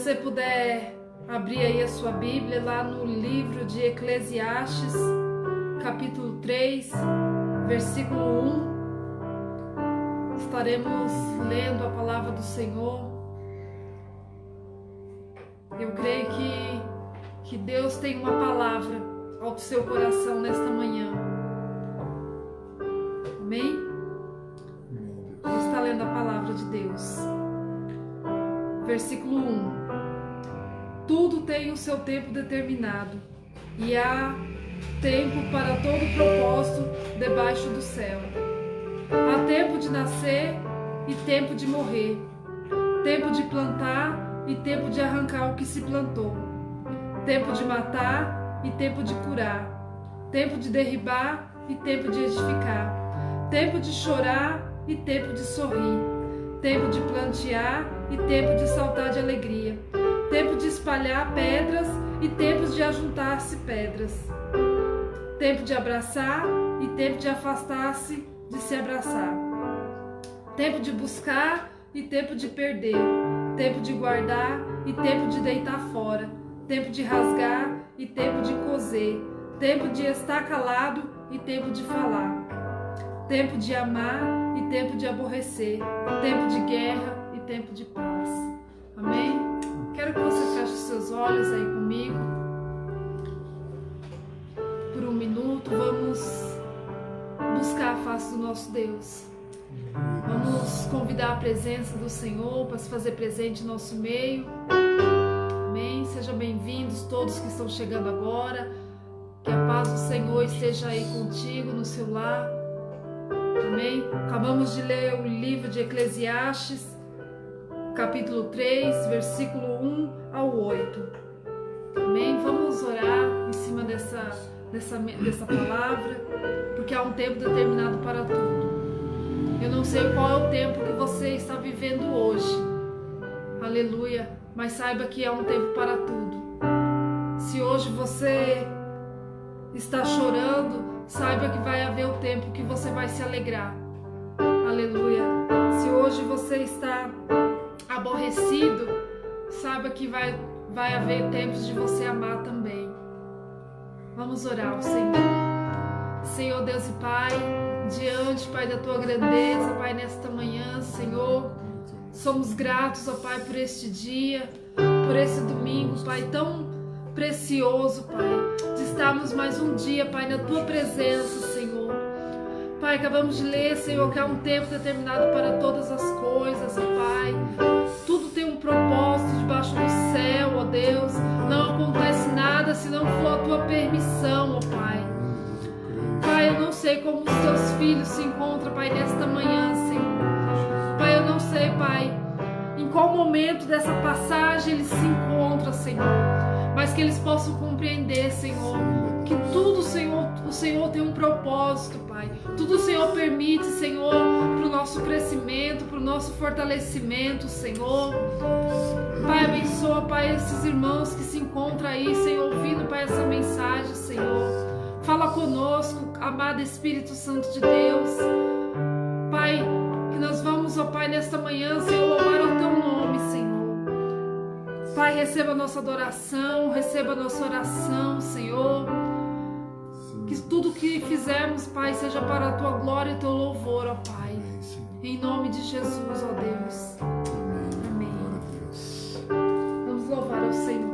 você puder abrir aí a sua Bíblia lá no livro de Eclesiastes, capítulo 3, versículo 1, estaremos lendo a palavra do Senhor. Eu creio que Deus tem uma palavra ao seu coração nesta manhã. Amém? Ele está lendo a palavra de Deus. Versículo 1. Tudo tem o seu tempo determinado, e há tempo para todo propósito debaixo do céu. Há tempo de nascer e tempo de morrer, tempo de plantar e tempo de arrancar o que se plantou, tempo de matar e tempo de curar, tempo de derribar e tempo de edificar, tempo de chorar e tempo de sorrir, tempo de plantear e tempo de saltar de alegria, tempo de espalhar pedras e tempo de ajuntar-se pedras, tempo de abraçar e tempo de afastar-se de se abraçar, tempo de buscar e tempo de perder, tempo de guardar e tempo de deitar fora, tempo de rasgar e tempo de coser, tempo de estar calado e tempo de falar, tempo de amar e tempo de aborrecer, tempo de guerra e tempo de paz. Amém? Quero que você feche os seus olhos aí comigo por um minuto. Vamos buscar a face do nosso Deus. Vamos convidar a presença do Senhor para se fazer presente no nosso meio. Amém? Sejam bem-vindos todos que estão chegando agora. Que a paz do Senhor esteja aí contigo, no seu lar. Amém? Acabamos de ler o livro de Eclesiastes, capítulo 3, versículo 1 ao 8. Amém? Vamos orar em cima dessa palavra, porque há um tempo determinado para tudo. Eu não sei qual é o tempo que você está vivendo hoje. Aleluia. Mas saiba que há um tempo para tudo. Se hoje você está chorando, saiba que vai haver o tempo que você vai se alegrar. Aleluia. Se hoje você está aborrecido, saiba que vai haver tempos de você amar também. Vamos orar ao Senhor. Senhor Deus e Pai, diante, Pai, da Tua grandeza, Pai, nesta manhã, Senhor, somos gratos, ó Pai, por este dia, por esse domingo, Pai, tão precioso, Pai, de estarmos mais um dia, Pai, na Tua presença, Senhor. Pai, acabamos de ler, Senhor, que há um tempo determinado para todas as coisas, ó Pai. Tudo tem um propósito debaixo do céu, ó Deus. Não acontece nada se não for a Tua permissão, ó Pai. Pai, eu não sei como os Teus filhos se encontram, Pai, nesta manhã, Senhor. Pai, eu não sei, Pai, em qual momento dessa passagem eles se encontram, Senhor. Mas que eles possam compreender, Senhor, que tudo, Senhor, o Senhor tem um propósito, Pai. Tudo o Senhor permite, Senhor, para o nosso crescimento, para o nosso fortalecimento, Senhor. Pai, abençoa, Pai, esses irmãos que se encontram aí, Senhor, ouvindo, Pai, essa mensagem, Senhor. Fala conosco, amado Espírito Santo de Deus. Pai, que nós vamos, ó Pai, nesta manhã, Senhor, louvar o Teu nome, Senhor. Pai, receba a nossa adoração, receba a nossa oração, Senhor. Que tudo que fizermos, Pai, seja para a Tua glória e Teu louvor, ó Pai. Em nome de Jesus, ó Deus. Amém. Vamos louvar ao Senhor.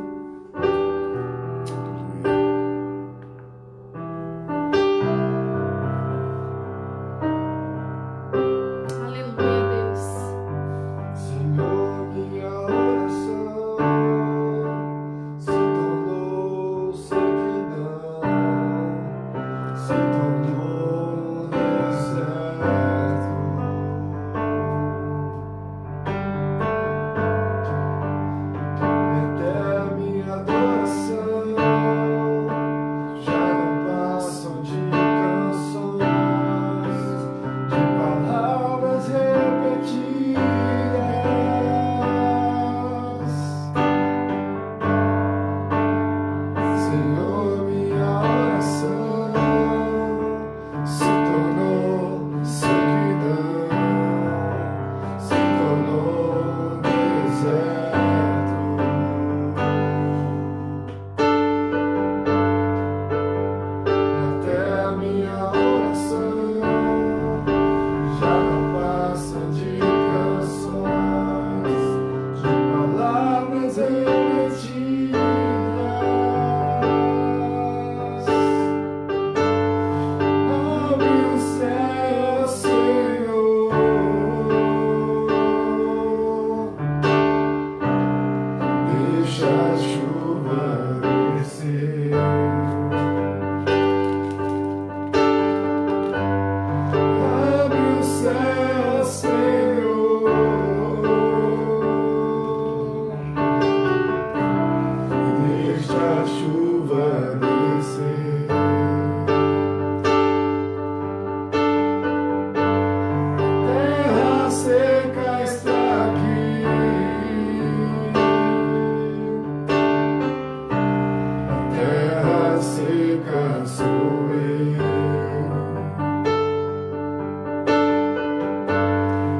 terra seca sou eu.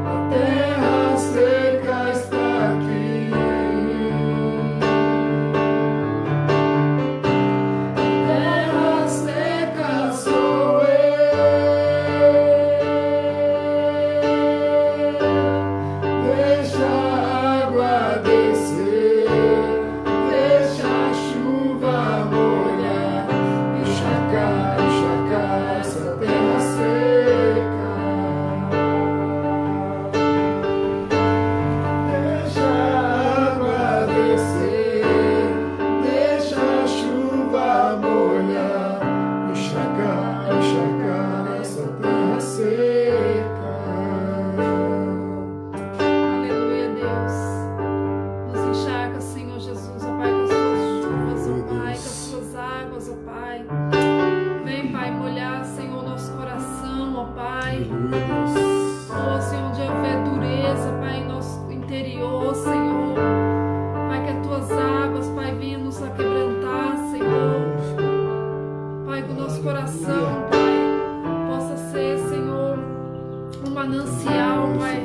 A terra seca está aqui. A terra seca sou eu. Deixa a água descer, deixa a chuva molhar, encharcar essa terra seca. Deixa a água descer, deixa a chuva molhar, encharcar essa terra seca. Aleluia, Deus. Nos encharca, Senhor Jesus, ó Pai, com as tuas chuvas, ó Pai, com as tuas águas, ó Pai. Vem, Pai, molhar, Senhor, nosso coração, ó Pai. Aleluia, Deus. Ó, Senhor, onde houver dureza, Pai, em nosso interior, Senhor. Pai, que as tuas águas, Pai, venham nos aquebrantar, Senhor. Pai, que o nosso coração, Pai, possa ser, Senhor, um manancial, Pai,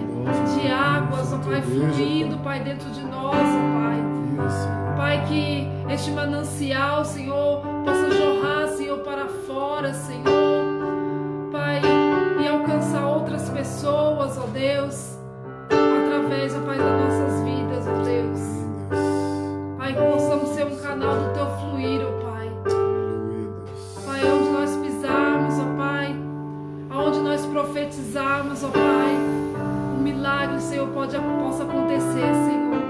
de águas, ó Pai, fluindo, Pai, dentro de nós, ó Pai. Isso. Pai, que este manancial, Senhor, possa jorrar, Senhor, para fora, Senhor. Pai, e alcançar outras pessoas, ó Deus, através, ó Pai, das nossas vidas, ó Deus. Pai, que possamos ser um canal do Teu fluir, ó Pai. Aleluia, Deus. Pai, onde nós pisarmos, ó Pai, aonde nós profetizarmos, ó Pai, um milagre, Senhor, possa acontecer, Senhor,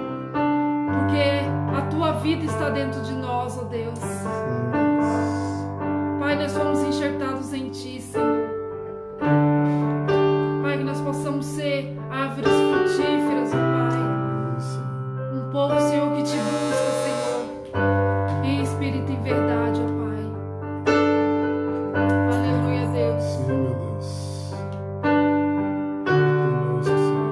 porque a Tua vida está dentro de nós, ó Deus. Pai, nós fomos enxertados em Ti, Senhor. Pai, que nós possamos ser árvores frutíferas, ó Pai. Isso. Um povo, Senhor, que Te busca, Senhor, em espírito e em verdade, ó Pai. Aleluia, Deus. Sim, meu Deus. Conosco, Senhor.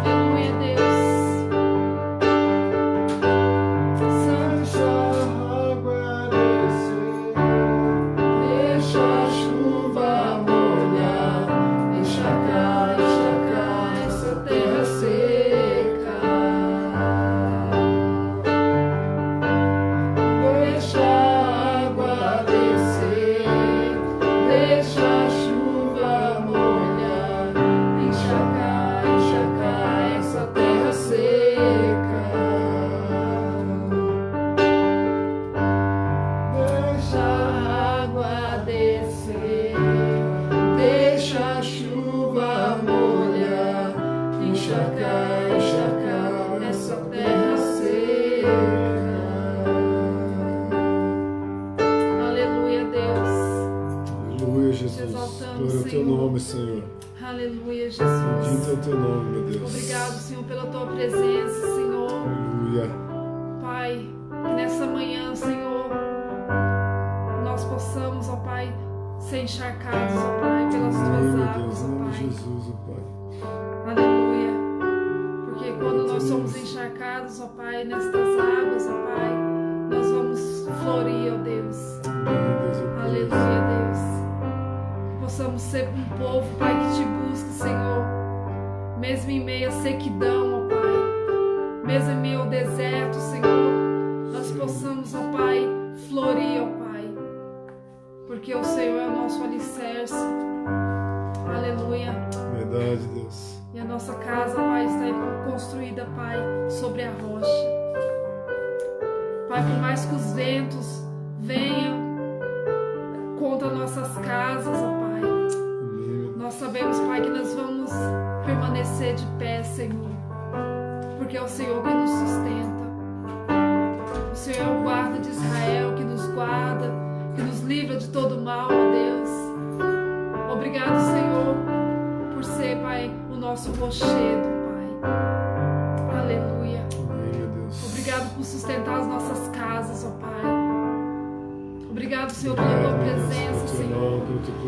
Aleluia, Deus. Santo, Deixa a água descer, deixa a chuva molhar, encharcar essa terra seca. Deixa a água descer, deixa a chuva molhar, encharcar essa terra seca. Deixa a água descer, deixa a chuva molhar, encharcar essa terra seca. aleluia, Deus. Aleluia, Jesus. Exaltamos, Glória ao teu Senhor. nome, Senhor. Aleluia, Bendito Jesus. é o teu nome, meu Deus. Obrigado, Senhor, pela Tua presença, Senhor. Aleluia. Pai, que nessa manhã, Senhor, nós possamos, ó Pai, ser encharcados, ó Pai, pelas Amém, Tuas meu águas, Deus. Em ó nome de Pai. Jesus, ó Pai. Aleluia. Porque quando nós somos encharcados, ó Pai, nestas águas, ó Pai, nós vamos florir, ó Deus. Amém, Deus, ó Pai. Aleluia, Deus. Que possamos ser um povo, Pai, que Te busque, Senhor, mesmo em meio à sequidão, ó Pai, mesmo em meio ao deserto, Senhor, nós possamos, ó Pai, florir, ó Pai, porque o Senhor é o nosso alicerce. Aleluia. Verdade, Deus. E a nossa casa, Pai, está construída, Pai, sobre a rocha. Pai, por mais que os ventos venham contra nossas casas, ó Pai, Amém. nós sabemos, Pai, que nós vamos permanecer de pé, Senhor, porque é o Senhor que nos sustenta. O Senhor é o guarda de Israel, que nos guarda, que nos livra de todo mal, ó Deus. Obrigado, Senhor, por ser, Pai, o nosso rochedo, Pai. Aleluia. Amém, meu Deus. Obrigado por sustentar as nossas casas, ó Pai. Obrigado, Senhor, pela Tua presença, Senhor.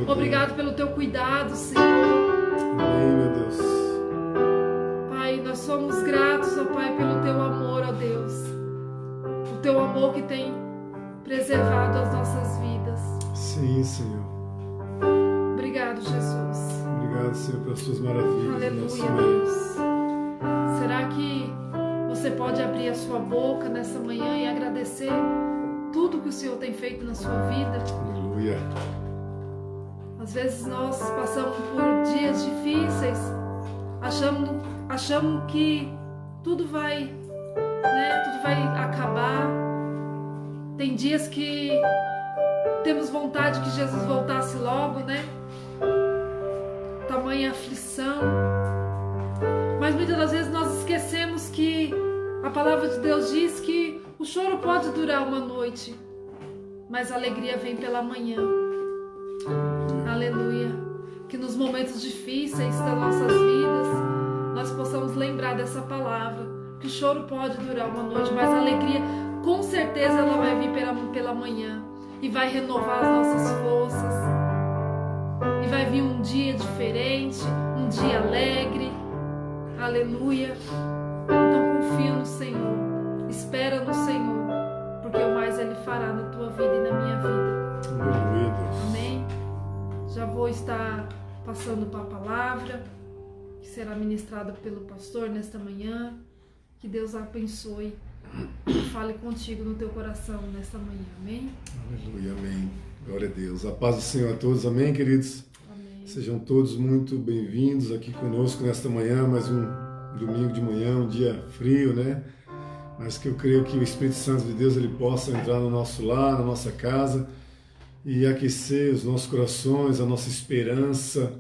Obrigado pelo Teu cuidado, Senhor. Amém, meu Deus. somos gratos, ó Pai, pelo Teu amor, ó Deus. O Teu amor que tem preservado as nossas vidas. Sim, Senhor. Obrigado, Jesus. Obrigado, Senhor, pelas Suas maravilhas. Aleluia, Deus. Será que você pode abrir a sua boca nessa manhã e agradecer tudo que o Senhor tem feito na sua vida? Aleluia. Às vezes nós passamos por dias difíceis, achamos que tudo vai acabar. Tem dias que temos vontade que Jesus voltasse logo, né? Tamanha aflição. Mas muitas das vezes nós esquecemos que a palavra de Deus diz que o choro pode durar uma noite, mas a alegria vem pela manhã. Aleluia. Que nos momentos difíceis das nossas vidas nós possamos lembrar dessa palavra, que o choro pode durar uma noite, mas a alegria com certeza ela vai vir pela manhã e vai renovar as nossas forças, e vai vir um dia diferente, um dia alegre. Aleluia. Então confia no Senhor, espera no Senhor, porque o mais Ele fará na tua vida e na minha vida. Aleluia, Deus. Amém? Já vou estar passando para a palavra que será ministrada pelo pastor nesta manhã. Que Deus abençoe e fale contigo no teu coração nesta manhã. Amém? Aleluia, amém. Glória a Deus. A paz do Senhor a todos. Amém, queridos? Amém. Sejam todos muito bem-vindos aqui conosco nesta manhã, mais um domingo de manhã, um dia frio, né? Mas que eu creio que o Espírito Santo de Deus ele possa entrar no nosso lar, na nossa casa e aquecer os nossos corações, a nossa esperança,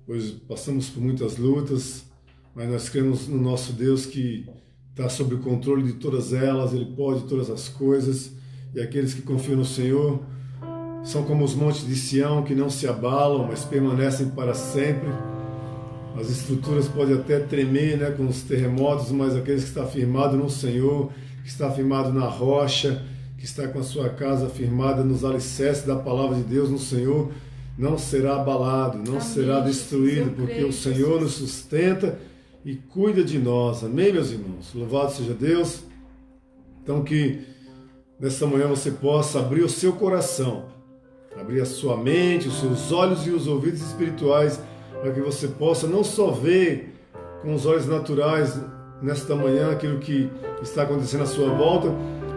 pois passamos por muitas lutas, mas nós cremos no nosso Deus que está sob o controle de todas elas, Ele pode todas as coisas, e aqueles que confiam no Senhor são como os montes de Sião que não se abalam, mas permanecem para sempre. As estruturas podem até tremer, né, com os terremotos, mas aqueles que estão firmados no Senhor, que está firmado na rocha, que está com a sua casa firmada nos alicerces da palavra de Deus no Senhor, não será abalado, não será destruído, porque o Senhor nos sustenta e cuida de nós. Amém, meus irmãos? Louvado seja Deus. Então que nesta manhã você possa abrir o seu coração, abrir a sua mente, os seus olhos e os ouvidos espirituais, para que você possa não só ver com os olhos naturais nesta manhã aquilo que está acontecendo à sua volta,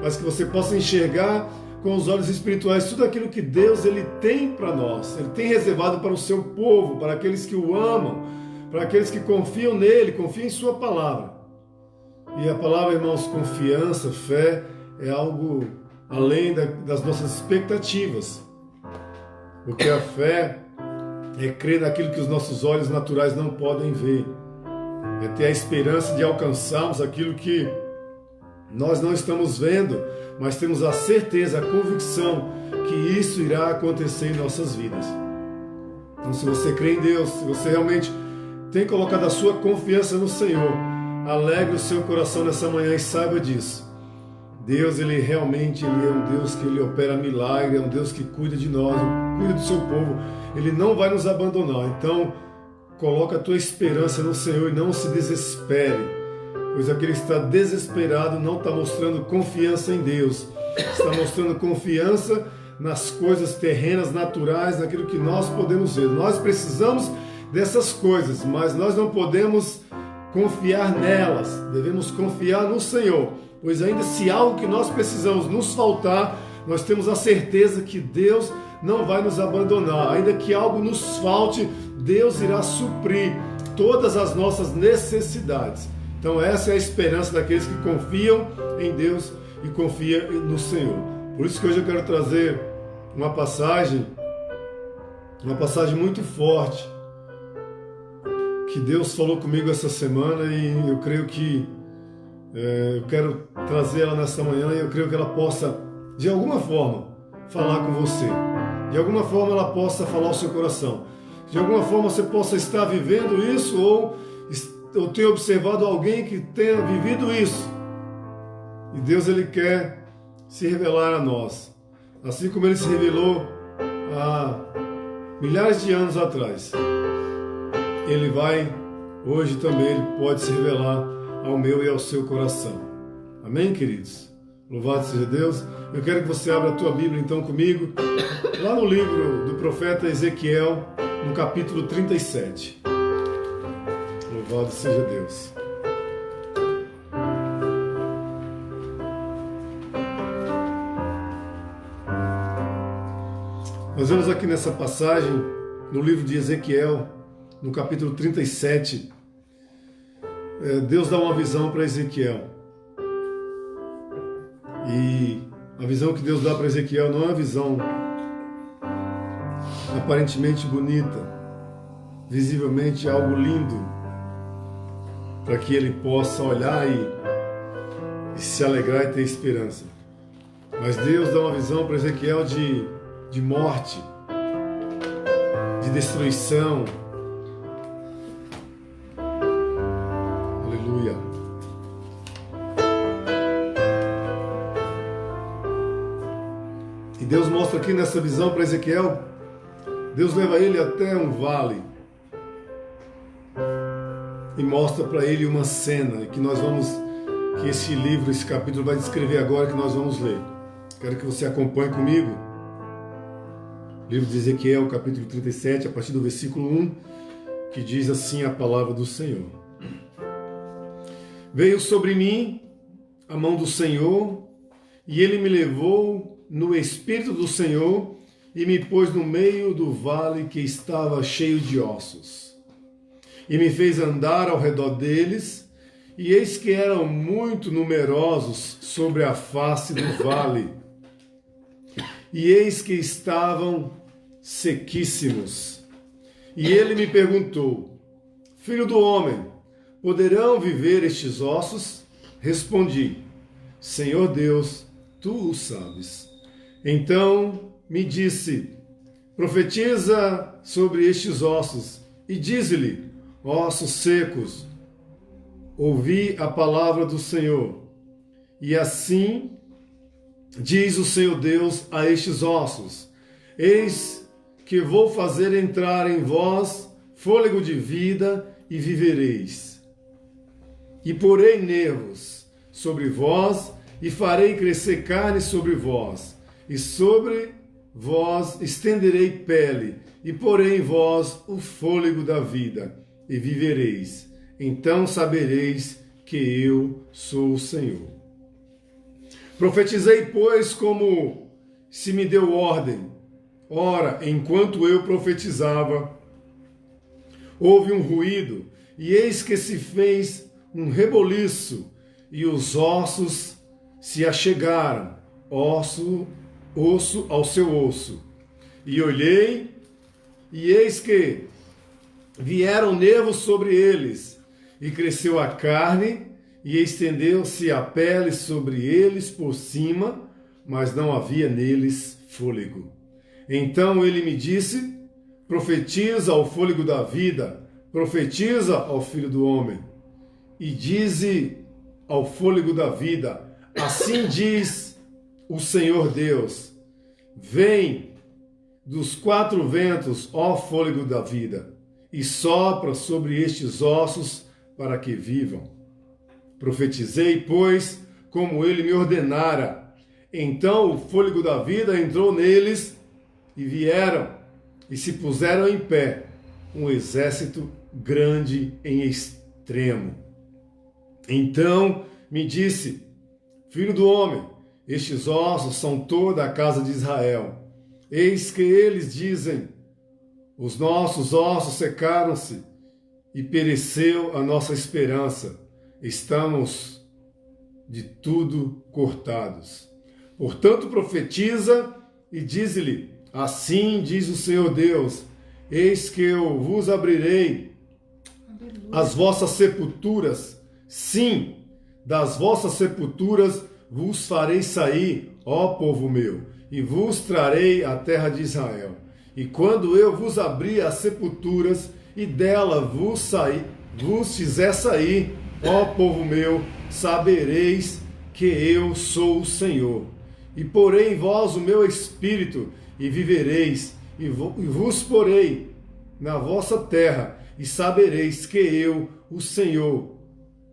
mas que você possa enxergar com os olhos espirituais tudo aquilo que Deus ele tem para nós, Ele tem reservado para o seu povo, para aqueles que o amam, para aqueles que confiam nele, confiam em sua palavra. E a palavra, irmãos, confiança, fé, é algo além das nossas expectativas, porque a fé é crer naquilo que os nossos olhos naturais não podem ver, é ter a esperança de alcançarmos aquilo que nós não estamos vendo, mas temos a certeza, a convicção que isso irá acontecer em nossas vidas. Então, se você crê em Deus, se você realmente tem colocado a sua confiança no Senhor, alegre o seu coração nessa manhã e saiba disso. Deus, Ele realmente Ele é um Deus que Ele opera milagre, é um Deus que cuida de nós, cuida do seu povo. Ele não vai nos abandonar. Então, coloca a tua esperança no Senhor e não se desespere, pois aquele que está desesperado não está mostrando confiança em Deus, está mostrando confiança nas coisas terrenas, naturais, naquilo que nós podemos ver. Nós precisamos dessas coisas, mas nós não podemos confiar nelas, devemos confiar no Senhor, pois ainda se algo que nós precisamos nos faltar, nós temos a certeza que Deus não vai nos abandonar. Ainda que algo nos falte, Deus irá suprir todas as nossas necessidades. Então essa é a esperança daqueles que confiam em Deus e confiam no Senhor. Por isso que hoje eu quero trazer uma passagem muito forte, que Deus falou comigo essa semana, e eu creio que eu quero trazer ela nessa manhã, e eu creio que ela possa, de alguma forma, falar com você. De alguma forma ela possa falar ao seu coração. De alguma forma você possa estar vivendo isso, ou ter observado alguém que tenha vivido isso. E Deus Ele quer se revelar a nós, assim como Ele se revelou há milhares de anos atrás. Ele vai hoje também Ele pode se revelar ao meu e ao seu coração. Amém, queridos? Louvado seja Deus. Eu quero que você abra a tua Bíblia então comigo, lá no livro do profeta Ezequiel, no capítulo 37. Louvado seja Deus. Nós vemos aqui nessa passagem, no livro de Ezequiel, no capítulo 37, Deus dá uma visão para Ezequiel. E a visão que Deus dá para Ezequiel não é uma visão aparentemente bonita, visivelmente algo lindo, para que ele possa olhar e se alegrar e ter esperança. Mas Deus dá uma visão para Ezequiel de morte, de destruição. Aleluia. E Deus mostra aqui nessa visão para Ezequiel, Deus leva ele até um vale e mostra para ele uma cena que que esse livro, esse capítulo vai descrever agora, que nós vamos ler. Quero que você acompanhe comigo. Livro de Ezequiel, capítulo 37, a partir do versículo 1, que diz assim a palavra do Senhor. Veio sobre mim a mão do Senhor, e Ele me levou no Espírito do Senhor, e me pôs no meio do vale que estava cheio de ossos. E me fez andar ao redor deles, e eis que eram muito numerosos sobre a face do vale. E eis que estavam sequíssimos. E ele me perguntou: Filho do homem, poderão viver estes ossos? Respondi: Senhor Deus, tu o sabes. Então me disse: Profetiza sobre estes ossos e dize-lhe: Ossos secos, ouvi a palavra do Senhor. E assim diz o Senhor Deus a estes ossos: Eis que vou fazer entrar em vós fôlego de vida e vivereis. E porei nervos sobre vós e farei crescer carne sobre vós. E sobre vós estenderei pele e porei em vós o fôlego da vida e vivereis. Então sabereis que eu sou o Senhor. Profetizei, pois, como se me deu ordem. Ora, enquanto eu profetizava, houve um ruído, e eis que se fez um reboliço, e os ossos se achegaram, osso ao seu osso. E olhei, e eis que vieram nervos sobre eles, e cresceu a carne, e estendeu-se a pele sobre eles por cima, mas não havia neles fôlego. Então ele me disse: Profetiza ao fôlego da vida, profetiza ao Filho do homem, e dize ao fôlego da vida: Assim diz o Senhor Deus: Vem dos quatro ventos, ó fôlego da vida, e sopra sobre estes ossos para que vivam. Profetizei, pois, como ele me ordenara. Então o fôlego da vida entrou neles, e vieram, e se puseram em pé, um exército grande em extremo. Então me disse: Filho do homem, estes ossos são toda a casa de Israel. Eis que eles dizem: Os nossos ossos secaram-se, e pereceu a nossa esperança. Estamos de tudo cortados. Portanto, profetiza e dize-lhe: Assim diz o Senhor Deus: Eis que eu vos abrirei as vossas sepulturas. Sim, das vossas sepulturas vos farei sair, ó povo meu, e vos trarei à terra de Israel. E quando eu vos abrir as sepulturas, e dela vos fizer sair, ó povo meu, sabereis que eu sou o Senhor. E porei em vós o meu espírito, e vivereis, e vos porei na vossa terra, e sabereis que eu, o Senhor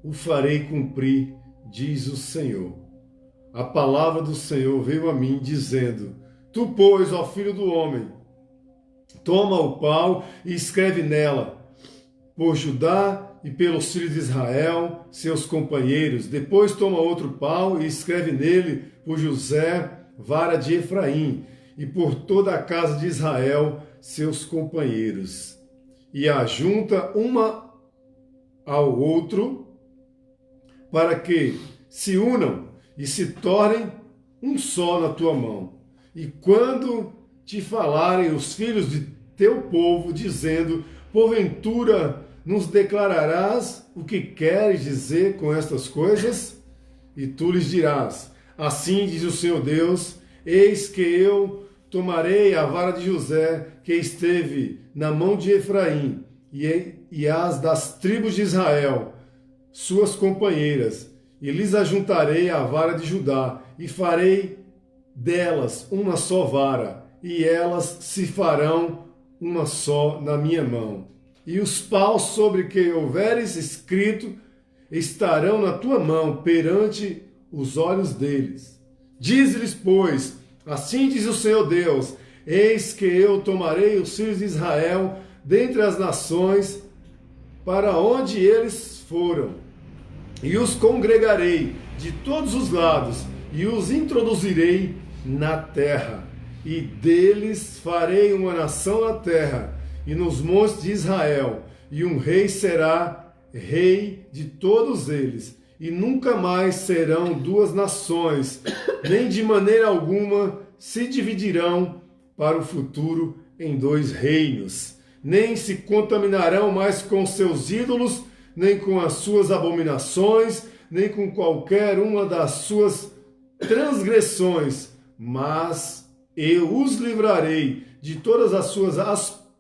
o farei cumprir, diz o Senhor. A palavra do Senhor veio a mim, dizendo: Tu, pois, ó filho do homem, toma o pau e escreve nela, por Judá e pelos filhos de Israel, seus companheiros. Depois toma outro pau e escreve nele, por José, vara de Efraim, e por toda a casa de Israel, seus companheiros. E ajunta uma ao outro, para que se unam e se tornem um só na tua mão. E quando te falarem os filhos de teu povo, dizendo: porventura nos declararás o que queres dizer com estas coisas? E tu lhes dirás: assim diz o Senhor Deus, eis que eu tomarei a vara de José, que esteve na mão de Efraim, e as das tribos de Israel, suas companheiras, e lhes ajuntarei a vara de Judá, e farei delas uma só vara, e elas se farão uma só na minha mão. E os paus sobre que houveres escrito estarão na tua mão perante os olhos deles. Diz-lhes, pois, assim diz o Senhor Deus, eis que eu tomarei os filhos de Israel dentre as nações, para onde eles foram, e os congregarei de todos os lados, e os introduzirei na terra, e deles farei uma nação na terra, e nos montes de Israel, e um rei será rei de todos eles, e nunca mais serão duas nações, nem de maneira alguma se dividirão para o futuro em dois reinos, nem se contaminarão mais com seus ídolos, nem com as suas abominações, nem com qualquer uma das suas transgressões, mas eu os livrarei de todas as suas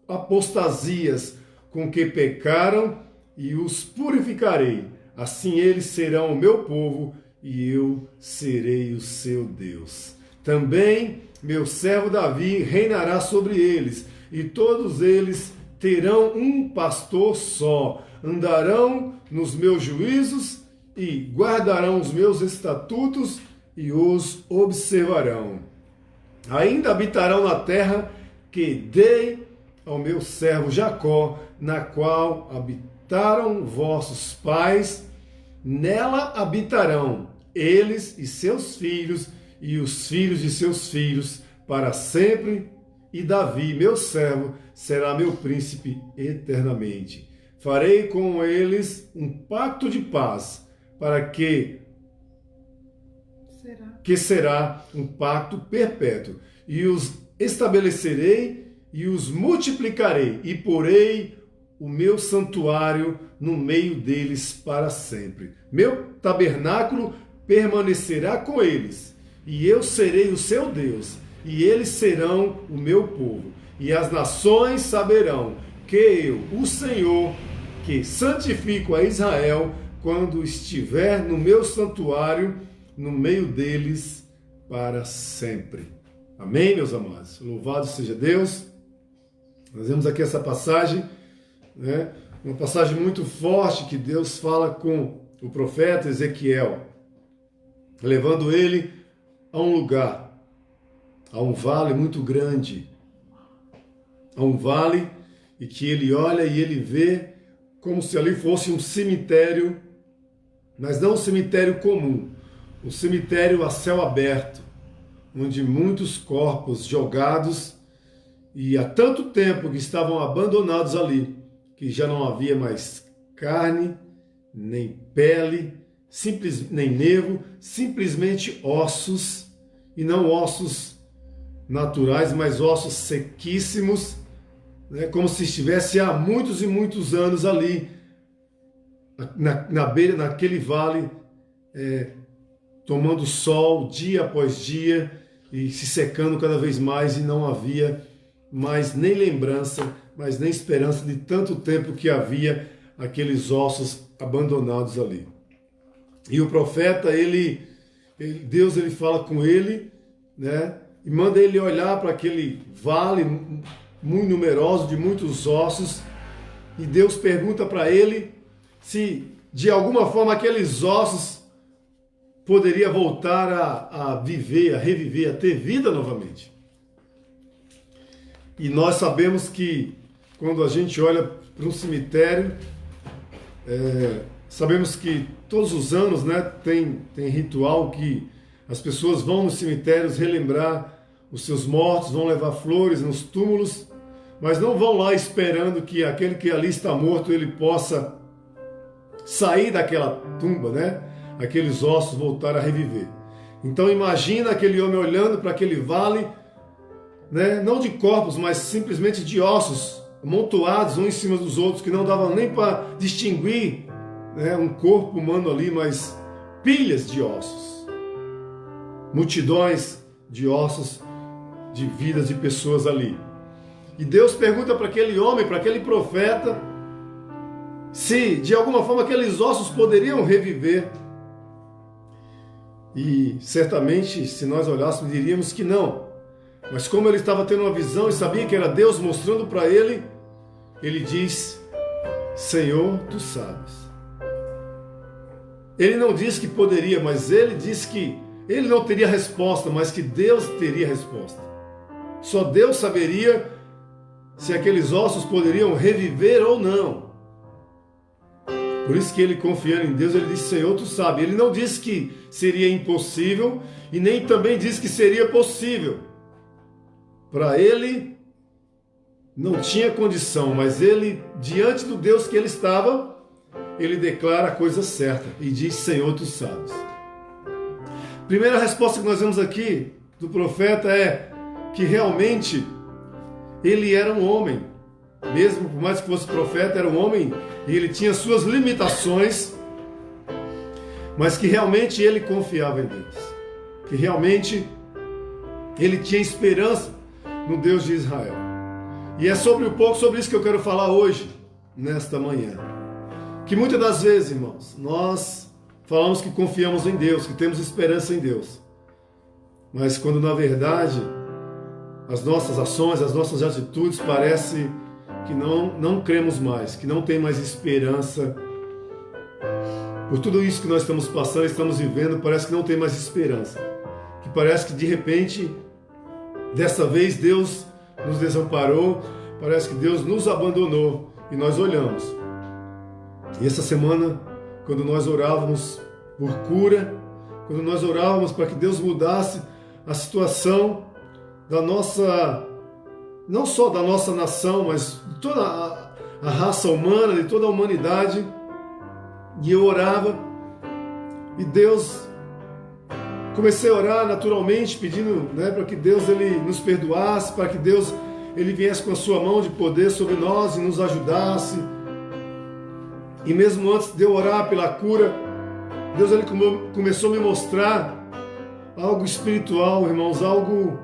apostasias com que pecaram, e os purificarei. Assim eles serão o meu povo, e eu serei o seu Deus. Também meu servo Davi reinará sobre eles, e todos eles terão um pastor só, andarão nos meus juízos e guardarão os meus estatutos e os observarão. Ainda habitarão na terra que dei ao meu servo Jacó, na qual habitaram vossos pais, nela habitarão eles e seus filhos e os filhos de seus filhos para sempre, e Davi, meu servo, será meu príncipe eternamente. Farei com eles um pacto de paz, para que será um pacto perpétuo, e os estabelecerei e os multiplicarei, e porei o meu santuário no meio deles para sempre. Meu tabernáculo permanecerá com eles, e eu serei o seu Deus, e eles serão o meu povo. E as nações saberão que eu, o Senhor, que santifico a Israel, quando estiver no meu santuário, no meio deles, para sempre. Amém, meus amados? Louvado seja Deus. Nós vemos aqui essa passagem, né? Uma passagem muito forte que Deus fala com o profeta Ezequiel, levando ele a um lugar, a um vale muito grande, a um vale, e que ele olha e ele vê como se ali fosse um cemitério, mas não um cemitério comum, um cemitério a céu aberto, onde muitos corpos jogados, e há tanto tempo que estavam abandonados ali, que já não havia mais carne, nem pele, nem nervo, simplesmente ossos, e não ossos naturais, mas ossos sequíssimos, né, como se estivesse há muitos e muitos anos ali, na beira, naquele vale, tomando sol dia após dia e se secando cada vez mais, e não havia mais nem lembrança, mas nem esperança de tanto tempo que havia aqueles ossos abandonados ali. E o profeta, Deus fala com ele, né, e manda ele olhar para aquele vale muito numeroso de muitos ossos, e Deus pergunta para ele se de alguma forma aqueles ossos poderiam voltar a viver, a reviver, a ter vida novamente. E nós sabemos que quando a gente olha para um cemitério, sabemos que todos os anos, né, tem ritual que as pessoas vão nos cemitérios relembrar os seus mortos, vão levar flores nos túmulos, mas não vão lá esperando que aquele que ali está morto, ele possa sair daquela tumba, né? Aqueles ossos voltar a reviver. Então imagina aquele homem olhando para aquele vale, né? Não de corpos, mas simplesmente de ossos, amontoados uns em cima dos outros, que não davam nem para distinguir, né, um corpo humano ali, mas pilhas de ossos. Multidões de ossos, de vidas de pessoas ali. E Deus pergunta para aquele homem, para aquele profeta, se de alguma forma aqueles ossos poderiam reviver. E certamente, se nós olhássemos, diríamos que não. Mas como ele estava tendo uma visão e sabia que era Deus mostrando para ele, ele diz: Senhor, tu sabes. Ele não disse que poderia, mas ele disse que ele não teria resposta, mas que Deus teria resposta. Só Deus saberia se aqueles ossos poderiam reviver ou não. Por isso que ele, confiando em Deus, ele disse: Senhor, tu sabes. Ele não disse que seria impossível e nem também disse que seria possível. Para ele não tinha condição, mas ele, diante do Deus que ele estava, ele declara a coisa certa e diz: Senhor, tu sabes. Primeira resposta que nós vemos aqui do profeta é que realmente ele era um homem. Mesmo por mais que fosse profeta, era um homem e ele tinha suas limitações, mas que realmente ele confiava em Deus. Que realmente ele tinha esperança no Deus de Israel. E é sobre um pouco sobre isso que eu quero falar hoje, nesta manhã. Que muitas das vezes, irmãos, nós falamos que confiamos em Deus, que temos esperança em Deus. Mas quando na verdade as nossas ações, as nossas atitudes parece que não cremos mais, que não tem mais esperança. Por tudo isso que nós estamos passando, estamos vivendo, parece que não tem mais esperança. Que parece que de repente, dessa vez Deus nos desamparou, parece que Deus nos abandonou e nós olhamos. E essa semana, quando nós orávamos por cura, quando nós orávamos para que Deus mudasse a situação da nossa, não só da nossa nação, mas de toda a raça humana, de toda a humanidade, e eu orava, e Deus, comecei a orar naturalmente, pedindo, né, para que Deus ele nos perdoasse, para que Deus ele viesse com a sua mão de poder sobre nós e nos ajudasse. E mesmo antes de eu orar pela cura, Deus ele começou a me mostrar algo espiritual, irmãos, algo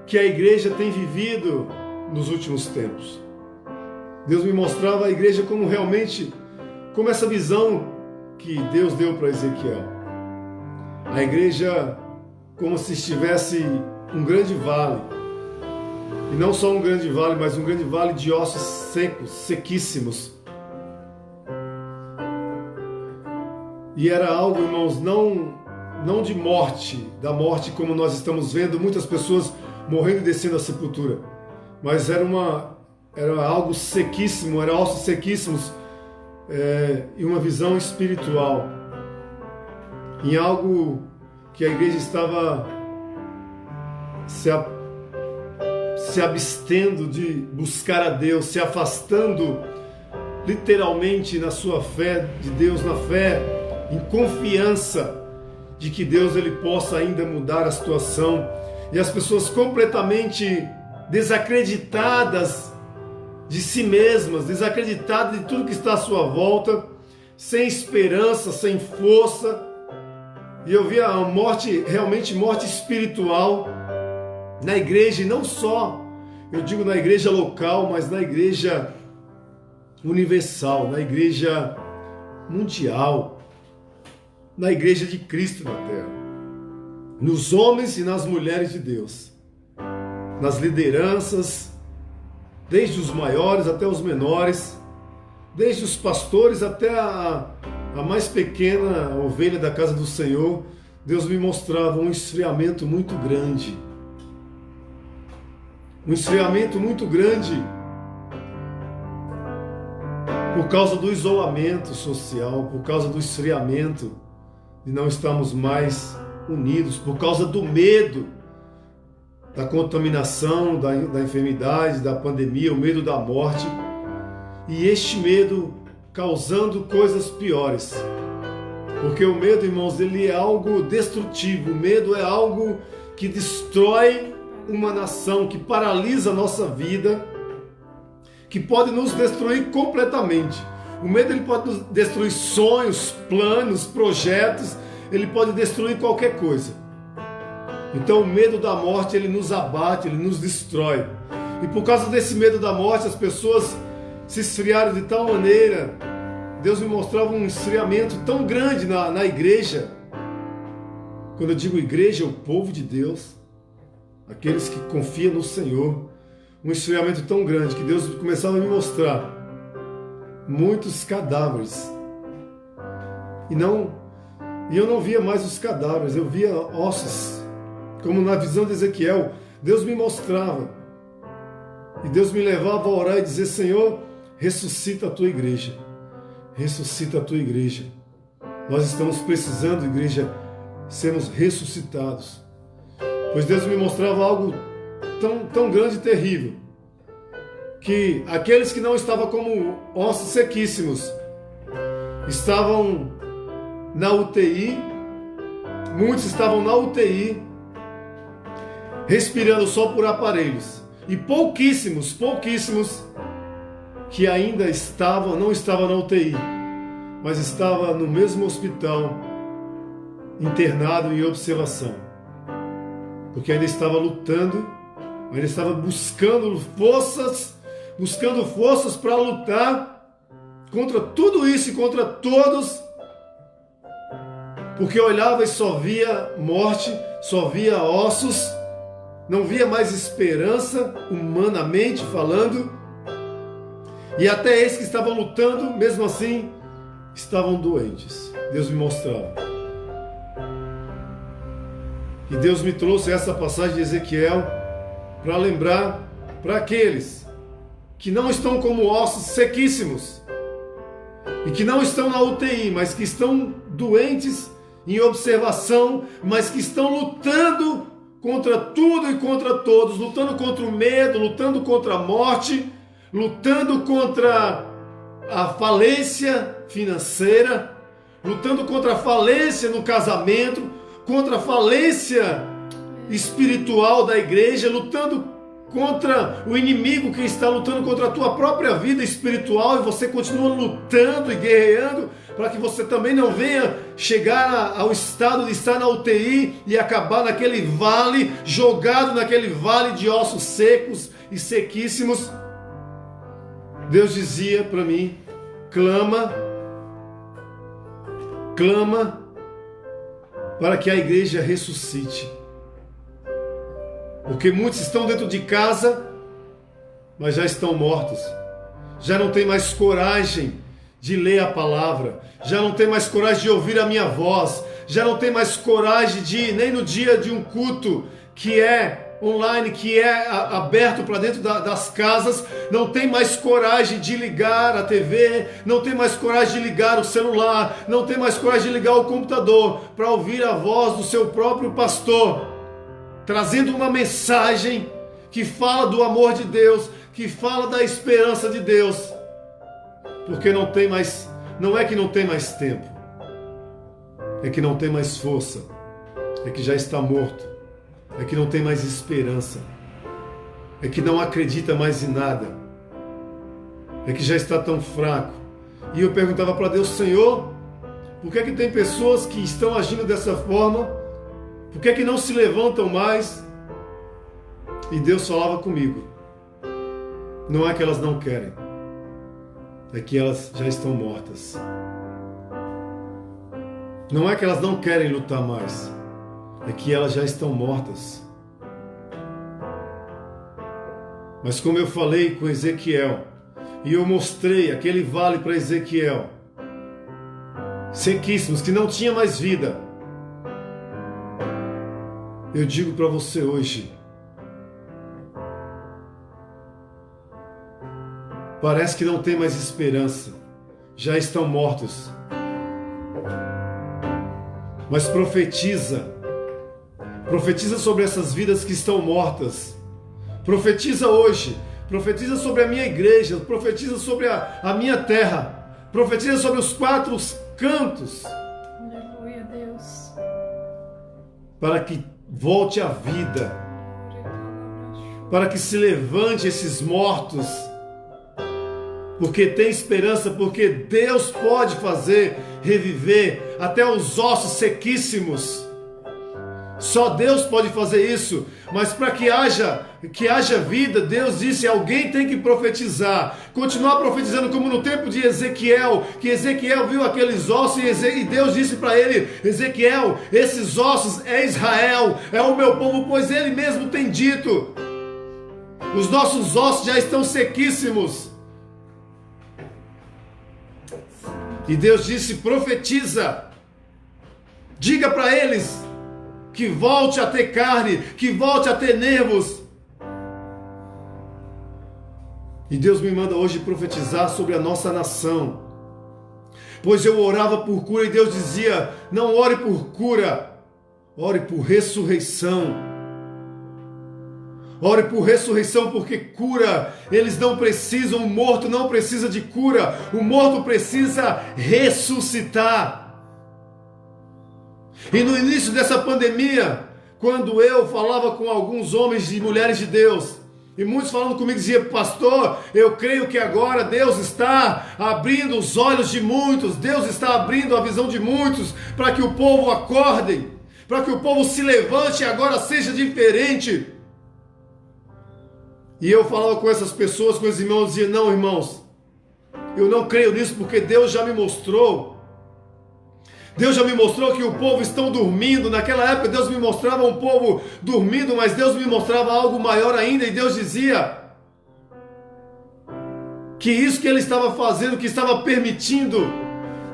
que a igreja tem vivido nos últimos tempos. Deus me mostrava a igreja como realmente, como essa visão que Deus deu para Ezequiel. A igreja como se estivesse um grande vale. E não só um grande vale, mas um grande vale de ossos secos, sequíssimos. E era algo, irmãos, não de morte, da morte como nós estamos vendo, muitas pessoas morrendo e descendo à sepultura. Mas era algo sequíssimo, era ossos sequíssimos, e uma visão espiritual. Em algo que a igreja estava se abstendo de buscar a Deus, se afastando literalmente na sua fé de Deus, na fé, em confiança de que Deus ele possa ainda mudar a situação. E as pessoas completamente desacreditadas de si mesmas, desacreditadas de tudo que está à sua volta, sem esperança, sem força. E eu vi a morte, realmente morte espiritual na igreja, e não só, eu digo na igreja local, mas na igreja universal, na igreja mundial, na igreja de Cristo na terra, nos homens e nas mulheres de Deus, nas lideranças, desde os maiores até os menores, desde os pastores até a mais pequena ovelha da casa do Senhor, Deus me mostrava um esfriamento muito grande. Um esfriamento muito grande por causa do isolamento social, por causa do esfriamento de não estarmos mais unidos, por causa do medo da contaminação, da enfermidade, da pandemia, o medo da morte, e este medo causando coisas piores. Porque o medo, irmãos, ele é algo destrutivo, o medo é algo que destrói uma nação, que paralisa a nossa vida, que pode nos destruir completamente. O medo ele pode nos destruir sonhos, planos, projetos, ele pode destruir qualquer coisa. Então o medo da morte ele nos abate, ele nos destrói. E por causa desse medo da morte, as pessoas se esfriaram de tal maneira. Deus me mostrava um esfriamento tão grande na igreja. Quando eu digo igreja, é o povo de Deus, aqueles que confiam no Senhor. Um esfriamento tão grande que Deus começava a me mostrar muitos cadáveres. E eu não via mais os cadáveres, eu via ossos. Como na visão de Ezequiel, Deus me mostrava. E Deus me levava a orar e dizer: Senhor, ressuscita a tua igreja. Ressuscita a tua igreja. Nós estamos precisando, igreja, sermos ressuscitados. Pois Deus me mostrava algo tão grande e terrível, que aqueles que não estavam como ossos sequíssimos estavam na UTI, muitos estavam na UTI, respirando só por aparelhos, e pouquíssimos que ainda não estavam na UTI, mas estavam no mesmo hospital, internado em observação, porque ainda estava lutando, ainda estava buscando forças para lutar contra tudo isso e contra todos, porque olhava e só via morte, só via ossos, não via mais esperança, humanamente falando, e até esses que estavam lutando, mesmo assim, estavam doentes. Deus me mostrava. E Deus me trouxe essa passagem de Ezequiel para lembrar para aqueles que não estão como ossos sequíssimos e que não estão na UTI, mas que estão doentes em observação, mas que estão lutando contra tudo e contra todos, lutando contra o medo, lutando contra a morte, lutando contra a falência financeira, lutando contra a falência no casamento, contra a falência espiritual da igreja, lutando contra o inimigo que está lutando contra a tua própria vida espiritual, e você continua lutando e guerreando para que você também não venha chegar ao estado de estar na UTI e acabar naquele vale, jogado naquele vale de ossos secos e sequíssimos. Deus dizia para mim: clama para que a igreja ressuscite. Porque muitos estão dentro de casa, mas já estão mortos. Já não tem mais coragem de ler a palavra. Já não tem mais coragem de ouvir a minha voz. Já não tem mais coragem de ir nem no dia de um culto que é online, que é aberto para dentro das casas. Não tem mais coragem de ligar a TV. Não tem mais coragem de ligar o celular. Não tem mais coragem de ligar o computador para ouvir a voz do seu próprio pastor, trazendo uma mensagem que fala do amor de Deus, que fala da esperança de Deus. Porque não é que não tem mais tempo, é que não tem mais força, é que já está morto, é que não tem mais esperança, é que não acredita mais em nada, é que já está tão fraco. E eu perguntava para Deus: Senhor, por que tem pessoas que estão agindo dessa forma? Por que não se levantam mais? E Deus falava comigo: não é que elas não querem, é que elas já estão mortas. Não é que elas não querem lutar mais, é que elas já estão mortas. Mas como eu falei com Ezequiel, e eu mostrei aquele vale para Ezequiel, sequíssimos, que não tinha mais vida. Eu digo para você hoje, parece que não tem mais esperança, já estão mortos. Mas profetiza sobre essas vidas que estão mortas. Profetiza hoje, profetiza sobre a minha igreja, profetiza sobre a minha terra, profetiza sobre os 4 cantos. Aleluia, Deus. Para que volte à vida, para que se levante esses mortos, porque tem esperança, porque Deus pode fazer reviver até os ossos sequíssimos. Só Deus pode fazer isso, mas para que haja vida, Deus disse, alguém tem que profetizar, continuar profetizando como no tempo de Ezequiel, que Ezequiel viu aqueles ossos e Deus disse para ele, Ezequiel, esses ossos é Israel, é o meu povo, pois ele mesmo tem dito, os nossos ossos já estão sequíssimos. E Deus disse, profetiza, diga para eles, que volte a ter carne, que volte a ter nervos. E Deus me manda hoje profetizar sobre a nossa nação. Pois eu orava por cura e Deus dizia, não ore por cura, ore por ressurreição. Ore por ressurreição, porque cura, eles não precisam, o morto não precisa de cura, o morto precisa ressuscitar. E no início dessa pandemia, quando eu falava com alguns homens e mulheres de Deus, e muitos falando comigo diziam, pastor, eu creio que agora Deus está abrindo os olhos de muitos, Deus está abrindo a visão de muitos, para que o povo acorde, para que o povo se levante e agora seja diferente. E eu falava com essas pessoas, com os irmãos, dizia, não, irmãos, eu não creio nisso, porque Deus já me mostrou. Deus já me mostrou que o povo estão dormindo. Naquela época Deus me mostrava um povo dormindo, mas Deus me mostrava algo maior ainda, e Deus dizia que isso que ele estava fazendo, que estava permitindo,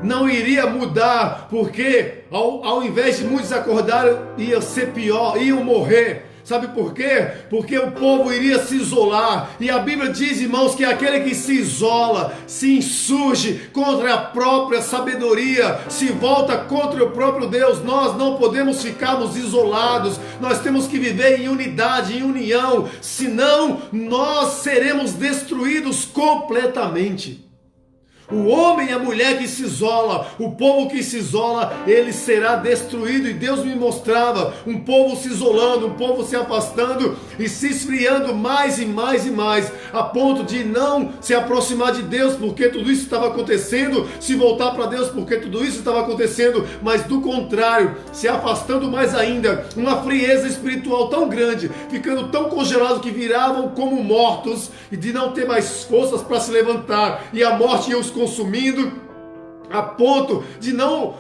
não iria mudar, porque ao invés de muitos acordarem, ia ser pior, iam morrer. Sabe por quê? Porque o povo iria se isolar. E a Bíblia diz, irmãos, que aquele que se isola, se insurge contra a própria sabedoria, se volta contra o próprio Deus. Nós não podemos ficarmos isolados. Nós temos que viver em unidade, em união. Senão, nós seremos destruídos completamente. O homem e a mulher que se isola, o povo que se isola, ele será destruído. E Deus me mostrava um povo se isolando, um povo se afastando e se esfriando mais e mais e mais, a ponto de não se aproximar de Deus, porque tudo isso estava acontecendo, se voltar para Deus, porque tudo isso estava acontecendo, mas do contrário, se afastando mais ainda, uma frieza espiritual tão grande, ficando tão congelado que viravam como mortos e de não ter mais forças para se levantar, e a morte ia os consumindo, a ponto de não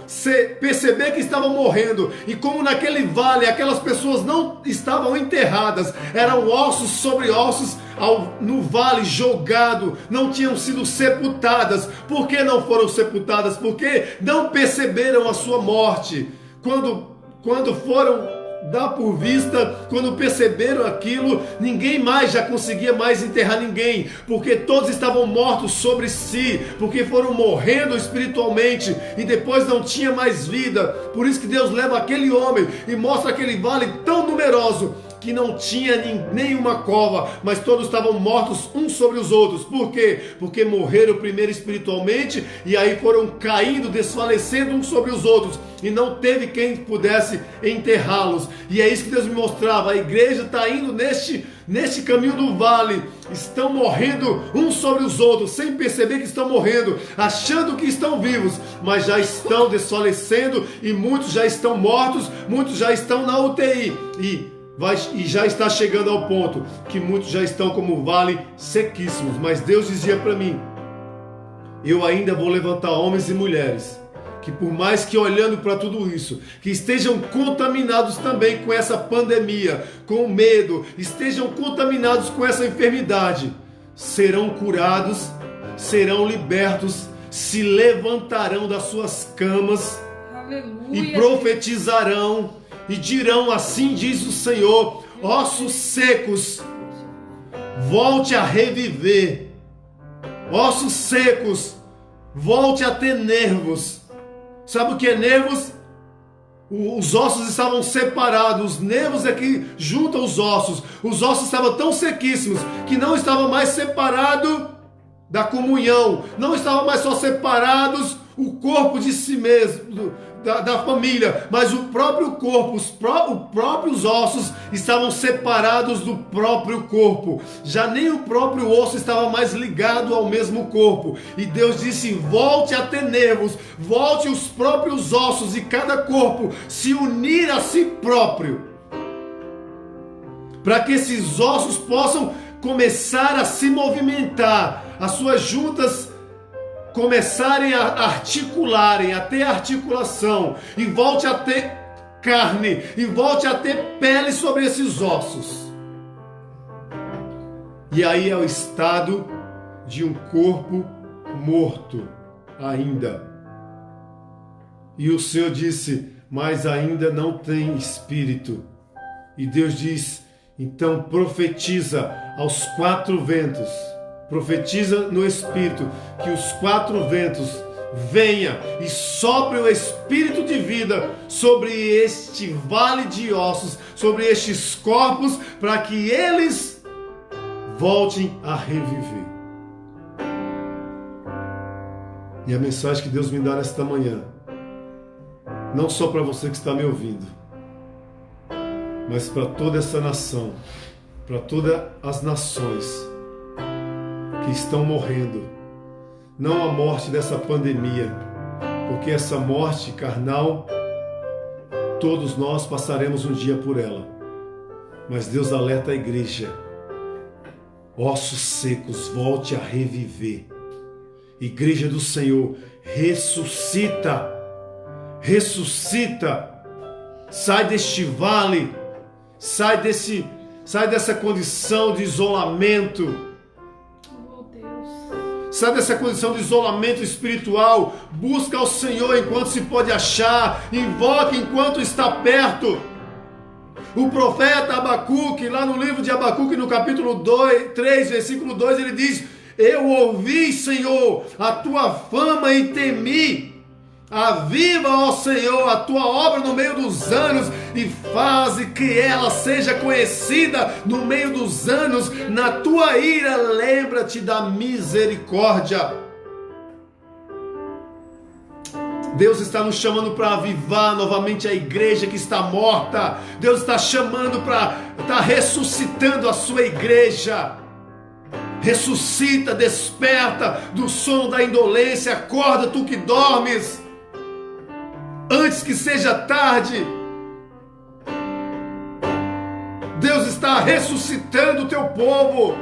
perceber que estavam morrendo. E como naquele vale aquelas pessoas não estavam enterradas, eram ossos sobre ossos no vale jogado, não tinham sido sepultadas. Por que não foram sepultadas? Porque não perceberam a sua morte. Quando foram dar por vista, quando perceberam aquilo, ninguém mais já conseguia mais enterrar ninguém, porque todos estavam mortos sobre si, porque foram morrendo espiritualmente e depois não tinha mais vida. Por isso que Deus leva aquele homem e mostra aquele vale tão numeroso que não tinha nenhuma cova, mas todos estavam mortos uns sobre os outros. Por quê? Porque morreram primeiro espiritualmente e aí foram caindo, desfalecendo uns sobre os outros, e não teve quem pudesse enterrá-los. E é isso que Deus me mostrava. A igreja está indo neste caminho do vale, estão morrendo uns sobre os outros, sem perceber que estão morrendo, achando que estão vivos, mas já estão desfalecendo, e muitos já estão mortos, muitos já estão na UTI, e já está chegando ao ponto que muitos já estão como vale sequíssimos. Mas Deus dizia para mim, eu ainda vou levantar homens e mulheres que, por mais que olhando para tudo isso, que estejam contaminados também com essa pandemia, com medo, estejam contaminados com essa enfermidade, serão curados serão libertos, se levantarão das suas camas. Aleluia. E profetizarão e dirão: assim diz o Senhor, ossos secos, volte a reviver. Ossos secos, volte a ter nervos. Sabe o que é nervos? Os ossos estavam separados, os nervos é que juntam os ossos. Os ossos estavam tão sequíssimos que não estavam mais separados da comunhão, não estavam mais só separados o corpo de si mesmo, da família, mas o próprio corpo, os próprios ossos estavam separados do próprio corpo. Já nem o próprio osso estava mais ligado ao mesmo corpo. E Deus disse: volte a ter nervos, volte os próprios ossos e cada corpo se unir a si próprio, para que esses ossos possam começar a se movimentar, as suas juntas começarem a articularem, a ter articulação, e volte a ter carne, e volte a ter pele sobre esses ossos. E aí é o estado de um corpo morto ainda. E o Senhor disse: mas ainda não tem espírito. E Deus diz: então profetiza aos 4 ventos, profetiza no Espírito, que os 4 ventos venha e sopre o Espírito de vida sobre este vale de ossos, sobre estes corpos, para que eles voltem a reviver. E a mensagem que Deus me dá nesta manhã, não só para você que está me ouvindo, mas para toda essa nação, para todas as nações que estão morrendo, não a morte dessa pandemia, porque essa morte carnal, todos nós passaremos um dia por ela, mas Deus alerta a igreja: ossos secos, volte a reviver. Igreja do Senhor, ressuscita, ressuscita, sai deste vale, sai dessa condição de isolamento. Sai dessa condição de isolamento espiritual. Busca ao Senhor enquanto se pode achar. Invoque enquanto está perto. O profeta Abacuque, lá no livro de Abacuque, no capítulo 3, versículo 2, ele diz: eu ouvi, Senhor, a tua fama e temi. Aviva, ó Senhor, a tua obra no meio dos anos e faze que ela seja conhecida no meio dos anos. Na tua ira, lembra-te da misericórdia. Deus está nos chamando para avivar novamente a igreja que está morta. Deus está chamando está ressuscitando a sua igreja. Ressuscita, desperta do sono da indolência, acorda tu que dormes, antes que seja tarde. Deus está ressuscitando o teu povo.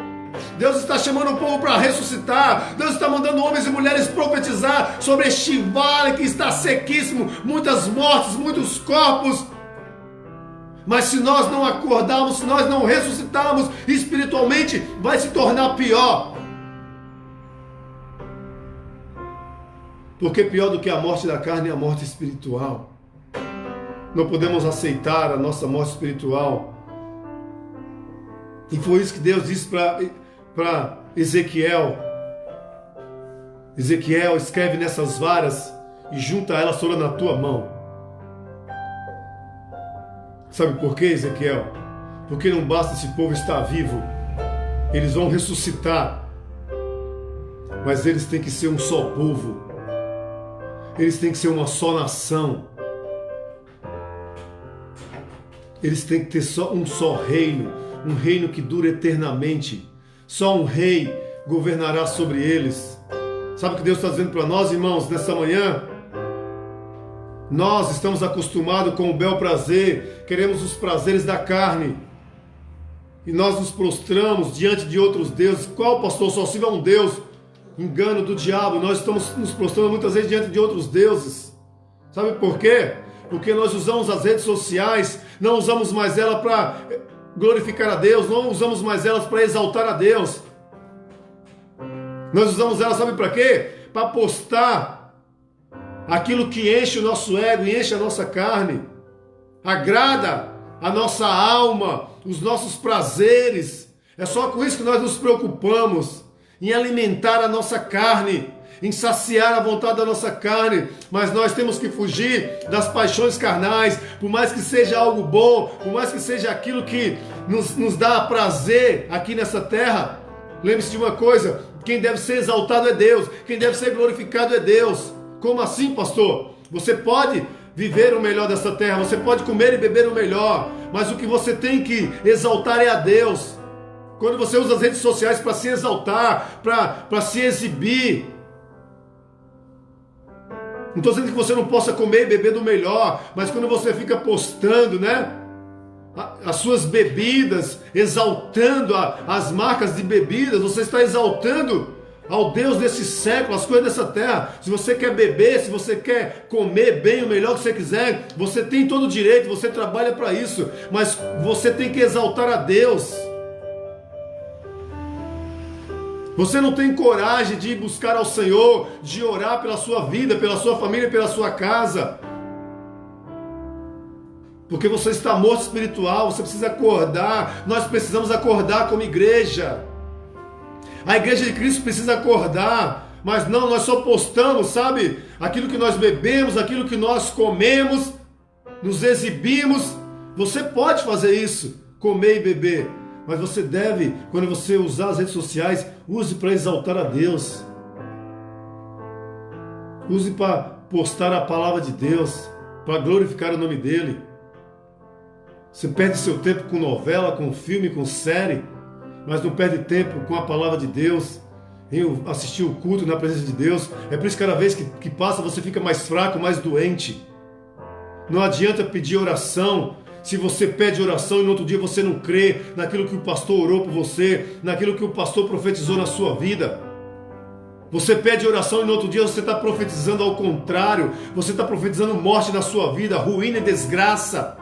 Deus está chamando o povo para ressuscitar. Deus está mandando homens e mulheres profetizar sobre este vale que está sequíssimo, muitas mortes, muitos corpos. Mas se nós não acordarmos, se nós não ressuscitarmos espiritualmente, vai se tornar pior. Porque pior do que a morte da carne é a morte espiritual. Não podemos aceitar a nossa morte espiritual. E foi isso que Deus disse para Ezequiel. Ezequiel, escreve nessas varas e junta elas todas na tua mão. Sabe por quê, Ezequiel? Porque não basta esse povo estar vivo. Eles vão ressuscitar. Mas eles têm que ser um só povo. Eles têm que ser uma só nação. Eles têm que ter só um só reino. Um reino que dura eternamente. Só um rei governará sobre eles. Sabe o que Deus está dizendo para nós, irmãos, nessa manhã? Nós estamos acostumados com o bel prazer, queremos os prazeres da carne. E nós nos prostramos diante de outros deuses. Qual, pastor? Só se é um Deus. Engano do diabo. Nós estamos nos prostrando muitas vezes diante de outros deuses. Sabe por quê? Porque nós usamos as redes sociais, não usamos mais ela para glorificar a Deus, não usamos mais elas para exaltar a Deus. Nós usamos ela, sabe para quê? Para postar aquilo que enche o nosso ego e enche a nossa carne, agrada a nossa alma, os nossos prazeres. É só com isso que nós nos preocupamos, em alimentar a nossa carne, em saciar a vontade da nossa carne. Mas nós temos que fugir das paixões carnais, por mais que seja algo bom, por mais que seja aquilo que nos dá prazer aqui nessa terra. Lembre-se de uma coisa: quem deve ser exaltado é Deus, quem deve ser glorificado é Deus. Como assim, pastor? Você pode viver o melhor dessa terra, você pode comer e beber o melhor, mas o que você tem que exaltar é a Deus. Quando você usa as redes sociais para se exaltar, para se exibir, não estou dizendo que você não possa comer e beber do melhor, mas quando você fica postando, né, as suas bebidas, exaltando as marcas de bebidas, você está exaltando ao Deus desse século, as coisas dessa terra. Se você quer beber, se você quer comer bem, o melhor que você quiser, você tem todo o direito, você trabalha para isso, mas você tem que exaltar a Deus. Você não tem coragem de ir buscar ao Senhor, de orar pela sua vida, pela sua família, pela sua casa, porque você está morto espiritual. Você precisa acordar. Nós precisamos acordar como igreja. A igreja de Cristo precisa acordar. Mas não, nós só postamos, sabe, aquilo que nós bebemos, aquilo que nós comemos, nos exibimos. Você pode fazer isso, comer e beber, mas você deve, quando você usar as redes sociais, use para exaltar a Deus. Use para postar a palavra de Deus, para glorificar o nome dEle. Você perde seu tempo com novela, com filme, com série, mas não perde tempo com a palavra de Deus, em assistir o culto na presença de Deus. É por isso que cada vez que passa você fica mais fraco, mais doente. Não adianta pedir oração se você pede oração e no outro dia você não crê naquilo que o pastor orou por você, naquilo que o pastor profetizou na sua vida. Você pede oração e no outro dia você está profetizando ao contrário. Você está profetizando morte na sua vida, ruína e desgraça.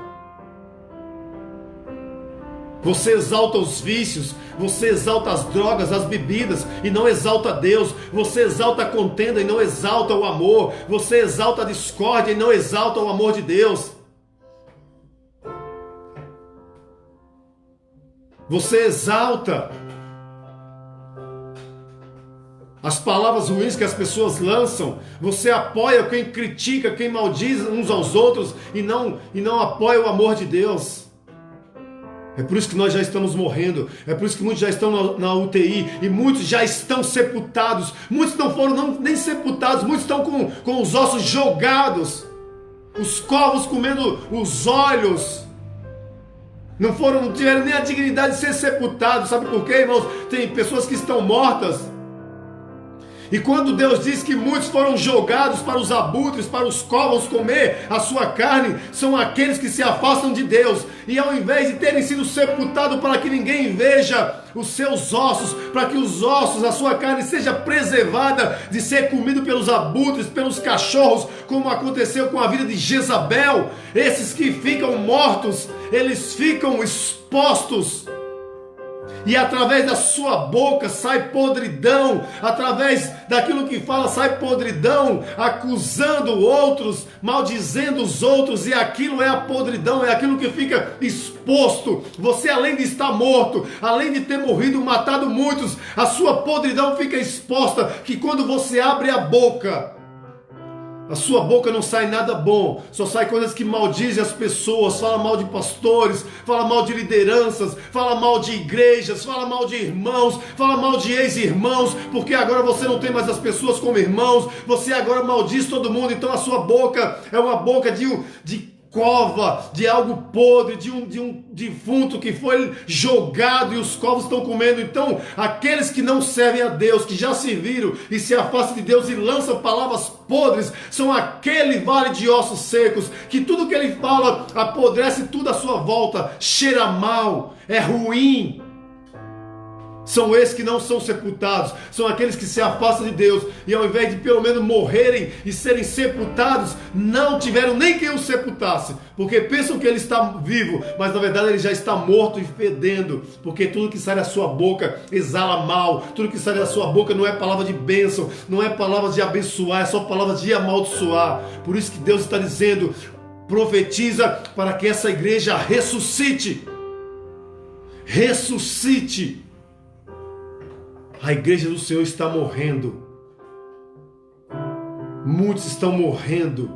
Você exalta os vícios, você exalta as drogas, as bebidas e não exalta Deus. Você exalta a contenda e não exalta o amor. Você exalta a discórdia e não exalta o amor de Deus. Você exalta as palavras ruins que as pessoas lançam. Você apoia quem critica, quem maldiz uns aos outros e não apoia o amor de Deus. É por isso que nós já estamos morrendo. É por isso que muitos já estão na UTI e muitos já estão sepultados. Muitos não foram nem sepultados, muitos estão com os ossos jogados, os corvos comendo os olhos. Não tiveram nem a dignidade de ser sepultados. Sabe por quê, irmãos? Tem pessoas que estão mortas. E quando Deus diz que muitos foram jogados para os abutres, para os corvos comer a sua carne, são aqueles que se afastam de Deus. E ao invés de terem sido sepultados para que ninguém veja os seus ossos, para que os ossos, a sua carne seja preservada de ser comido pelos abutres, pelos cachorros, como aconteceu com a vida de Jezabel, esses que ficam mortos, eles ficam expostos. E através da sua boca sai podridão, através daquilo que fala sai podridão, acusando outros, maldizendo os outros, e aquilo é a podridão, é aquilo que fica exposto. Você, além de estar morto, além de ter morrido, matado muitos, a sua podridão fica exposta, que quando você abre a boca, a sua boca não sai nada bom, só sai coisas que maldizem as pessoas, fala mal de pastores, fala mal de lideranças, fala mal de igrejas, fala mal de irmãos, fala mal de ex-irmãos, porque agora você não tem mais as pessoas como irmãos, você agora maldiz todo mundo. Então a sua boca é uma boca de cova, de algo podre, de um defunto que foi jogado e os corvos estão comendo. Então, aqueles que não servem a Deus, que já se viram e se afastam de Deus e lançam palavras podres, são aquele vale de ossos secos, que tudo que ele fala apodrece tudo à sua volta, cheira mal, é ruim. São esses que não são sepultados, são aqueles que se afastam de Deus e ao invés de pelo menos morrerem e serem sepultados, não tiveram nem quem o sepultasse, porque pensam que ele está vivo, mas na verdade ele já está morto e fedendo, porque tudo que sai da sua boca exala mal, tudo que sai da sua boca não é palavra de bênção, não é palavra de abençoar, é só palavra de amaldiçoar. Por isso que Deus está dizendo, profetiza para que essa igreja ressuscite. Ressuscite. A igreja do Senhor está morrendo. Muitos estão morrendo.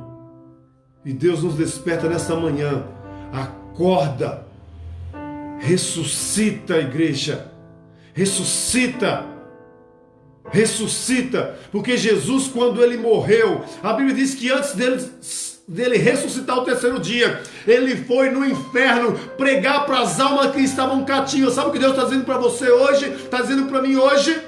E Deus nos desperta nessa manhã. Acorda. Ressuscita, igreja. Ressuscita. Ressuscita. Porque Jesus, quando ele morreu, a Bíblia diz que antes dele ressuscitar o terceiro dia, ele foi no inferno pregar para as almas que estavam cativas. Sabe o que Deus está dizendo para você hoje? Está dizendo para mim hoje?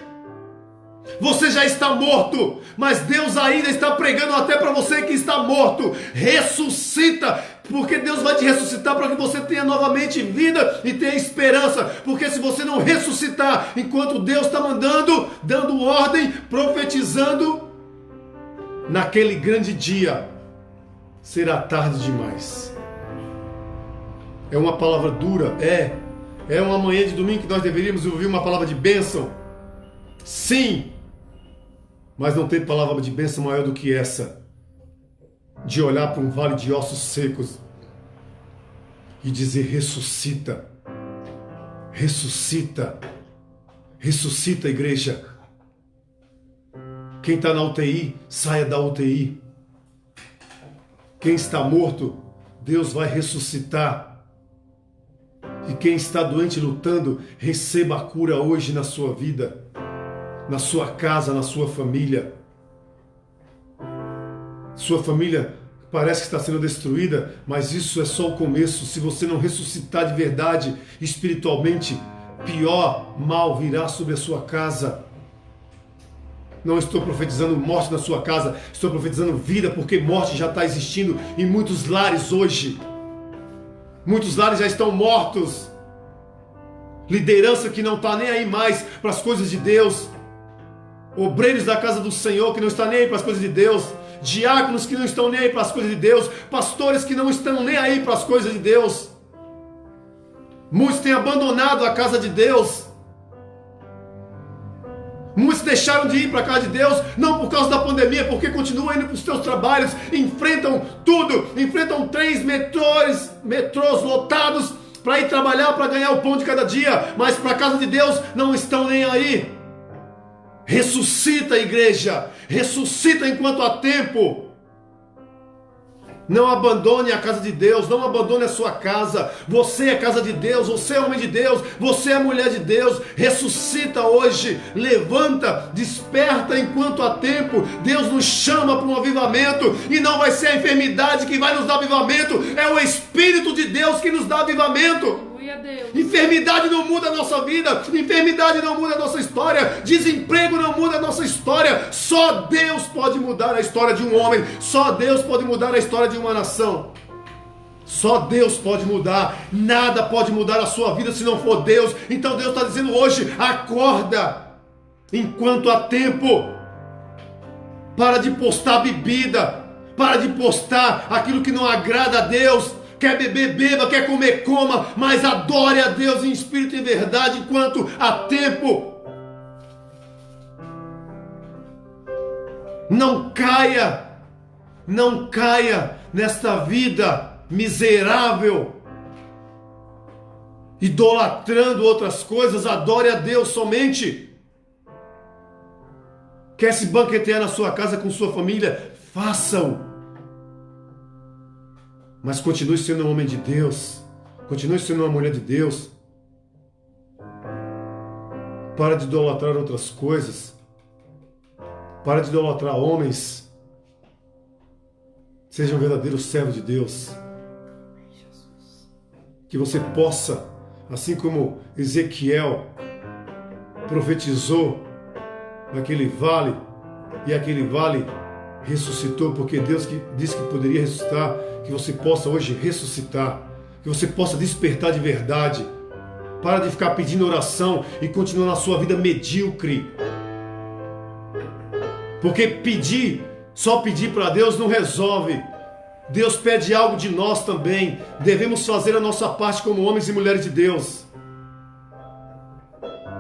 Você já está morto, mas Deus ainda está pregando até para você que está morto. Ressuscita, porque Deus vai te ressuscitar para que você tenha novamente vida e tenha esperança. Porque se você não ressuscitar enquanto Deus está mandando, dando ordem, profetizando, naquele grande dia será tarde demais. É uma palavra dura, é uma manhã de domingo que nós deveríamos ouvir uma palavra de bênção. Sim, mas não tem palavra de bênção maior do que essa, de olhar para um vale de ossos secos e dizer: ressuscita, ressuscita, ressuscita, igreja. Quem está na UTI, saia da UTI. Quem está morto, Deus vai ressuscitar. E quem está doente lutando, receba a cura hoje na sua vida, na sua casa, na sua família. Sua família parece que está sendo destruída, mas isso é só o começo. Se você não ressuscitar de verdade, espiritualmente, pior mal virá sobre a sua casa. Não estou profetizando morte na sua casa, estou profetizando vida, porque morte já está existindo em muitos lares hoje. Muitos lares já estão mortos. Liderança que não está nem aí mais para as coisas de Deus. Obreiros da casa do Senhor que não estão nem aí para as coisas de Deus. Diáconos que não estão nem aí para as coisas de Deus. Pastores que não estão nem aí para as coisas de Deus. Muitos têm abandonado a casa de Deus. Muitos deixaram de ir para a casa de Deus, não por causa da pandemia, porque continuam indo para os seus trabalhos, enfrentam tudo, enfrentam 3 metrôs lotados para ir trabalhar, para ganhar o pão de cada dia, mas para a casa de Deus não estão nem aí. Ressuscita, igreja, ressuscita enquanto há tempo. Não abandone a casa de Deus, não abandone a sua casa. Você é casa de Deus, você é homem de Deus, você é mulher de Deus. Ressuscita hoje, levanta, desperta enquanto há tempo. Deus nos chama para um avivamento e não vai ser a enfermidade que vai nos dar avivamento, é o Espírito de Deus que nos dá avivamento. Enfermidade não muda a nossa vida, enfermidade não muda a nossa história, desemprego não muda a nossa história. Só Deus pode mudar a história de um homem, só Deus pode mudar a história de uma nação. Só Deus pode mudar, nada pode mudar a sua vida se não for Deus. Então Deus está dizendo hoje: acorda enquanto há tempo. Para de postar bebida, para de postar aquilo que não agrada a Deus. Quer beber, beba, quer comer, coma, mas adore a Deus em espírito e verdade enquanto há tempo. Não caia nesta vida miserável, idolatrando outras coisas. Adore a Deus somente. Quer se banquetear na sua casa com sua família? Faça-o. Mas continue sendo um homem de Deus. Continue sendo uma mulher de Deus. Para de idolatrar outras coisas. Para de idolatrar homens. Seja um verdadeiro servo de Deus. Que você possa, assim como Ezequiel profetizou naquele vale, e aquele vale ressuscitou, porque Deus disse que poderia ressuscitar, que você possa hoje ressuscitar, que você possa despertar de verdade, Para de ficar pedindo oração e continuar na sua vida medíocre. Porque só pedir para Deus não resolve. Deus pede algo de nós também. Devemos fazer a nossa parte como homens e mulheres de Deus.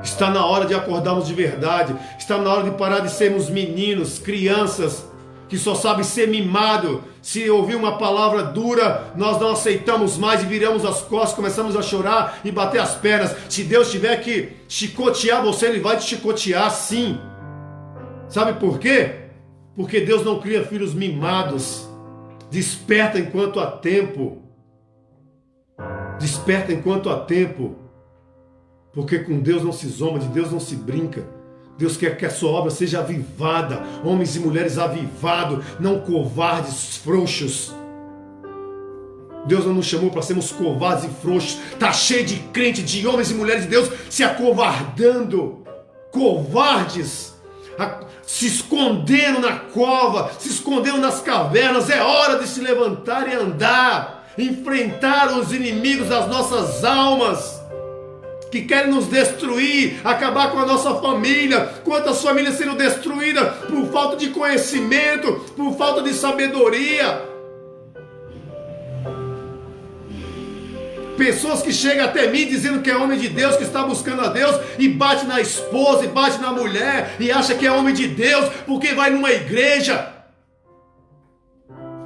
Está na hora de acordarmos de verdade. Está na hora de parar de sermos meninos, crianças, que só sabem ser mimado. Se ouvir uma palavra dura, nós não aceitamos mais e viramos as costas, começamos a chorar e bater as pernas. Se Deus tiver que chicotear você, Ele vai te chicotear sim. Sabe por quê? Porque Deus não cria filhos mimados. Desperta enquanto há tempo. Desperta enquanto há tempo. Porque com Deus não se zomba, de Deus não se brinca. Deus quer que a sua obra seja avivada. Homens e mulheres avivados, não covardes, frouxos. Deus não nos chamou para sermos covardes e frouxos. Está cheio de crente, de homens e mulheres de Deus se acovardando. Covardes. Se escondendo na cova, se escondendo nas cavernas. É hora de se levantar e andar, enfrentar os inimigos das nossas almas, que querem nos destruir, acabar com a nossa família. Quantas famílias sendo destruídas por falta de conhecimento, por falta de sabedoria. Pessoas que chegam até mim dizendo que é homem de Deus, que está buscando a Deus, e bate na esposa, e bate na mulher, e acha que é homem de Deus porque vai numa igreja.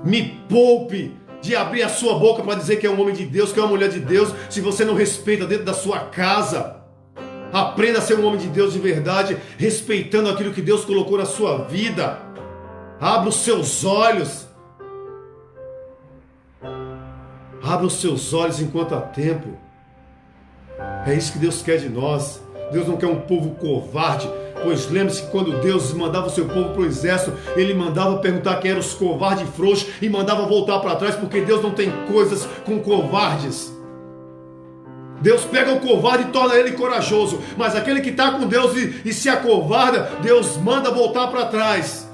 Me poupe de abrir a sua boca para dizer que é um homem de Deus, que é uma mulher de Deus, se você não respeita dentro da sua casa. Aprenda a ser um homem de Deus de verdade, respeitando aquilo que Deus colocou na sua vida. Abra os seus olhos. Abra os seus olhos enquanto há tempo. É isso que Deus quer de nós. Deus não quer um povo covarde. Pois lembre-se que quando Deus mandava o seu povo para o exército, Ele mandava perguntar quem eram os covardes e frouxos e mandava voltar para trás, porque Deus não tem coisas com covardes. Deus pega o covarde e torna ele corajoso, mas aquele que está com Deus e se acovarda, Deus manda voltar para trás.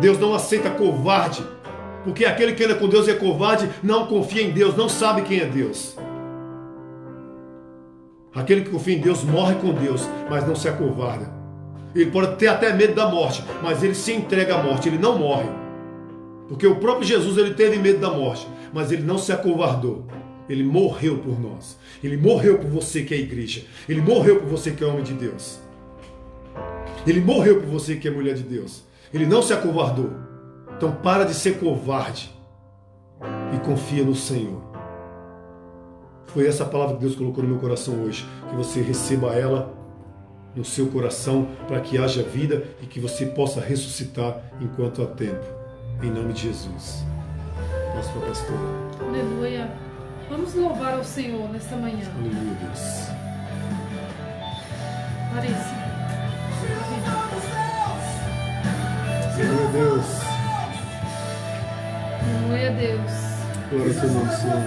Deus não aceita covarde, porque aquele que anda com Deus e é covarde não confia em Deus, não sabe quem é Deus. Aquele que confia em Deus morre com Deus, mas não se acovarda. Ele pode ter até medo da morte, mas ele se entrega à morte, ele não morre. Porque o próprio Jesus, ele teve medo da morte, mas ele não se acovardou. Ele morreu por nós. Ele morreu por você que é igreja. Ele morreu por você que é homem de Deus. Ele morreu por você que é mulher de Deus. Ele não se acovardou. Então para de ser covarde e confia no Senhor. Foi essa palavra que Deus colocou no meu coração hoje. Que você receba ela no seu coração para que haja vida e que você possa ressuscitar enquanto há tempo. Em nome de Jesus. Posso para a pastora. Aleluia. Vamos louvar ao Senhor nesta manhã. Aleluia, Deus. Larissa. Glória a Deus. Glória a Deus. Glória a teu nome, Senhor.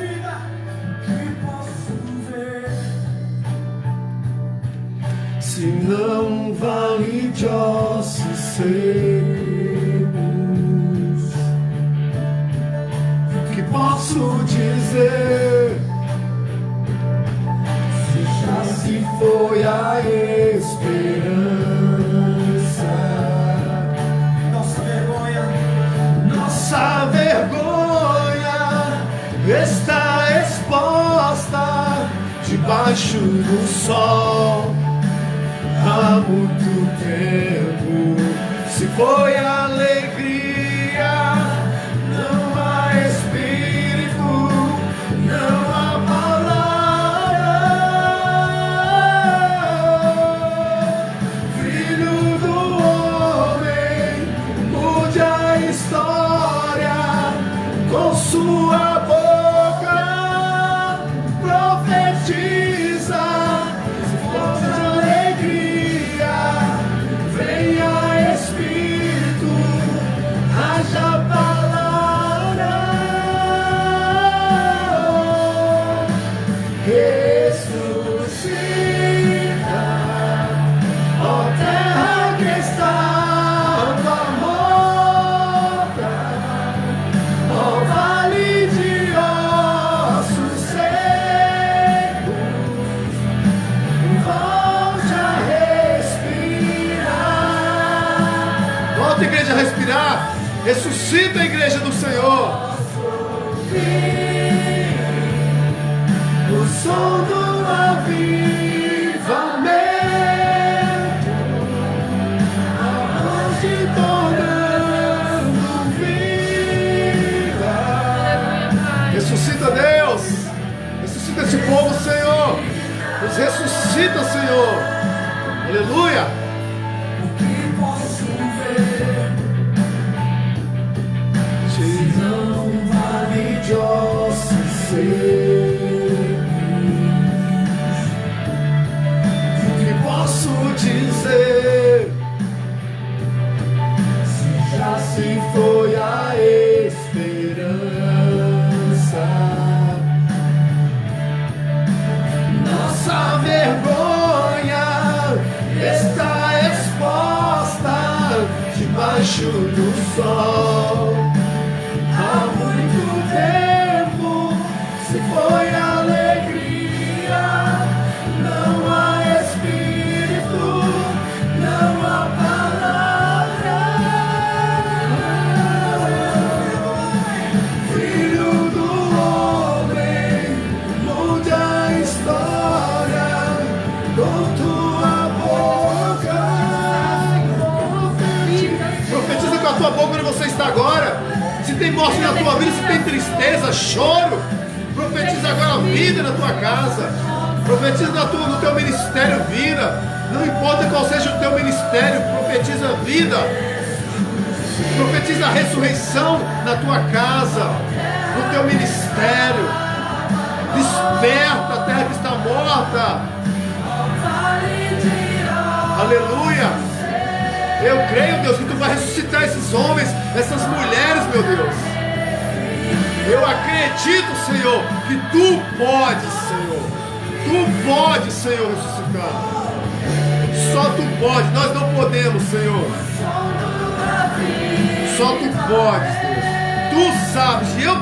Se não vale de ossos sermos, que posso dizer? Se já se foi a esperança, nossa vergonha está exposta debaixo do sol. Há muito tempo se foi a alegria, não há espírito, não há palavra. Filho do homem, mude a história com sua boca, profetiza. Venha Espírito mortos, ressuscita, Senhor. Aleluia. O que posso ver? Não vale de ossos secos. O que posso dizer? Se já se foi a esperança, nossa vergonha está exposta debaixo do sol. Há muito tempo se foi a alegria, não há espírito, não há palavra. Filho do homem, mude a história com tua boca. Profetiza com a tua boca onde você está agora. Se tem morte na tua vida, se tem tristeza, choro, profetiza agora vida na tua casa. Profetiza no teu ministério vida. Não importa qual seja o teu ministério, profetiza vida. Profetiza a ressurreição na tua casa, no teu ministério. Desperta a terra que está morta. Aleluia. Eu creio, Deus, que Tu vai ressuscitar esses homens, essas mulheres, meu Deus. Eu acredito, Senhor, que Tu podes, Senhor. Tu podes, Senhor, ressuscitar. Só Tu podes, nós não podemos, Senhor. Só Tu podes, Deus. Tu sabes, e eu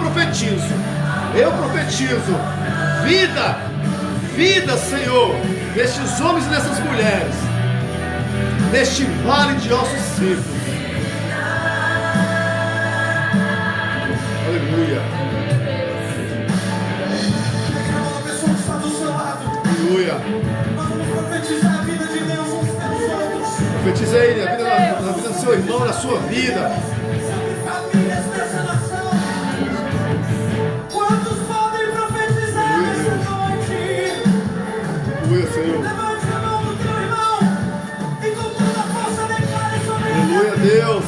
profetizo vida, Senhor, nestes homens e nessas mulheres, neste vale de ossos secos. Aleluia. Aleluia. Profetiza aí na vida do seu irmão, na sua vida. Quantos podem profetizar nessa noite? Aleluia, Senhor. Levante a mão do teu irmão e com toda a força declare sobre ele. Aleluia, Deus.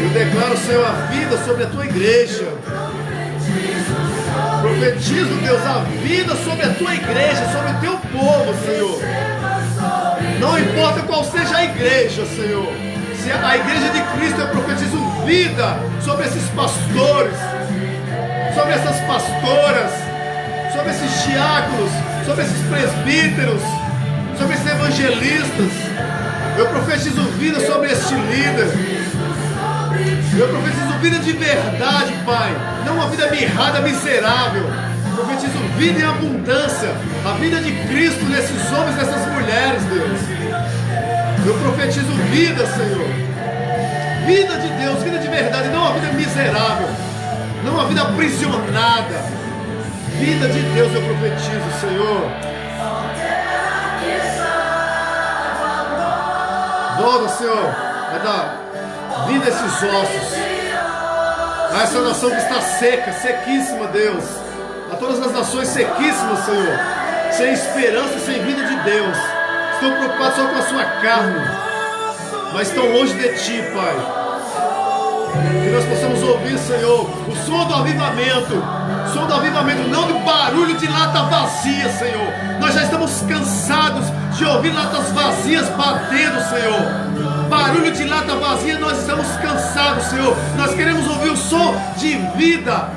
Eu declaro, Senhor, a vida sobre a Tua igreja. Profetizo, Deus, a vida sobre a Tua igreja, sobre o Teu povo, Senhor. Não importa qual seja a igreja, Senhor. Se a igreja de Cristo, eu profetizo vida sobre esses pastores, sobre essas pastoras, sobre esses diáconos, sobre esses presbíteros, sobre esses evangelistas. Eu profetizo vida sobre este líder. Eu profetizo vida de verdade, Pai. Não uma vida mirrada, miserável. Eu profetizo vida em abundância. A vida de Cristo nesses homens e nessas mulheres, Deus. Eu profetizo vida, Senhor. Vida de Deus, vida de verdade. Não uma vida miserável. Não uma vida aprisionada. Vida de Deus eu profetizo, Senhor. Volta, Senhor, a dar vida a esses ossos, a essa nação que está seca, sequíssima, Deus, a todas as nações sequíssimas, Senhor, sem esperança e sem vida de Deus, estão preocupados só com a sua carne, mas estão longe de Ti, Pai. Que nós possamos ouvir, Senhor, o som do avivamento, não do barulho de lata vazia, Senhor. Nós já estamos cansados de ouvir latas vazias batendo, Senhor. Barulho de lata vazia, nós estamos cansados, Senhor. Nós queremos ouvir o som de vida,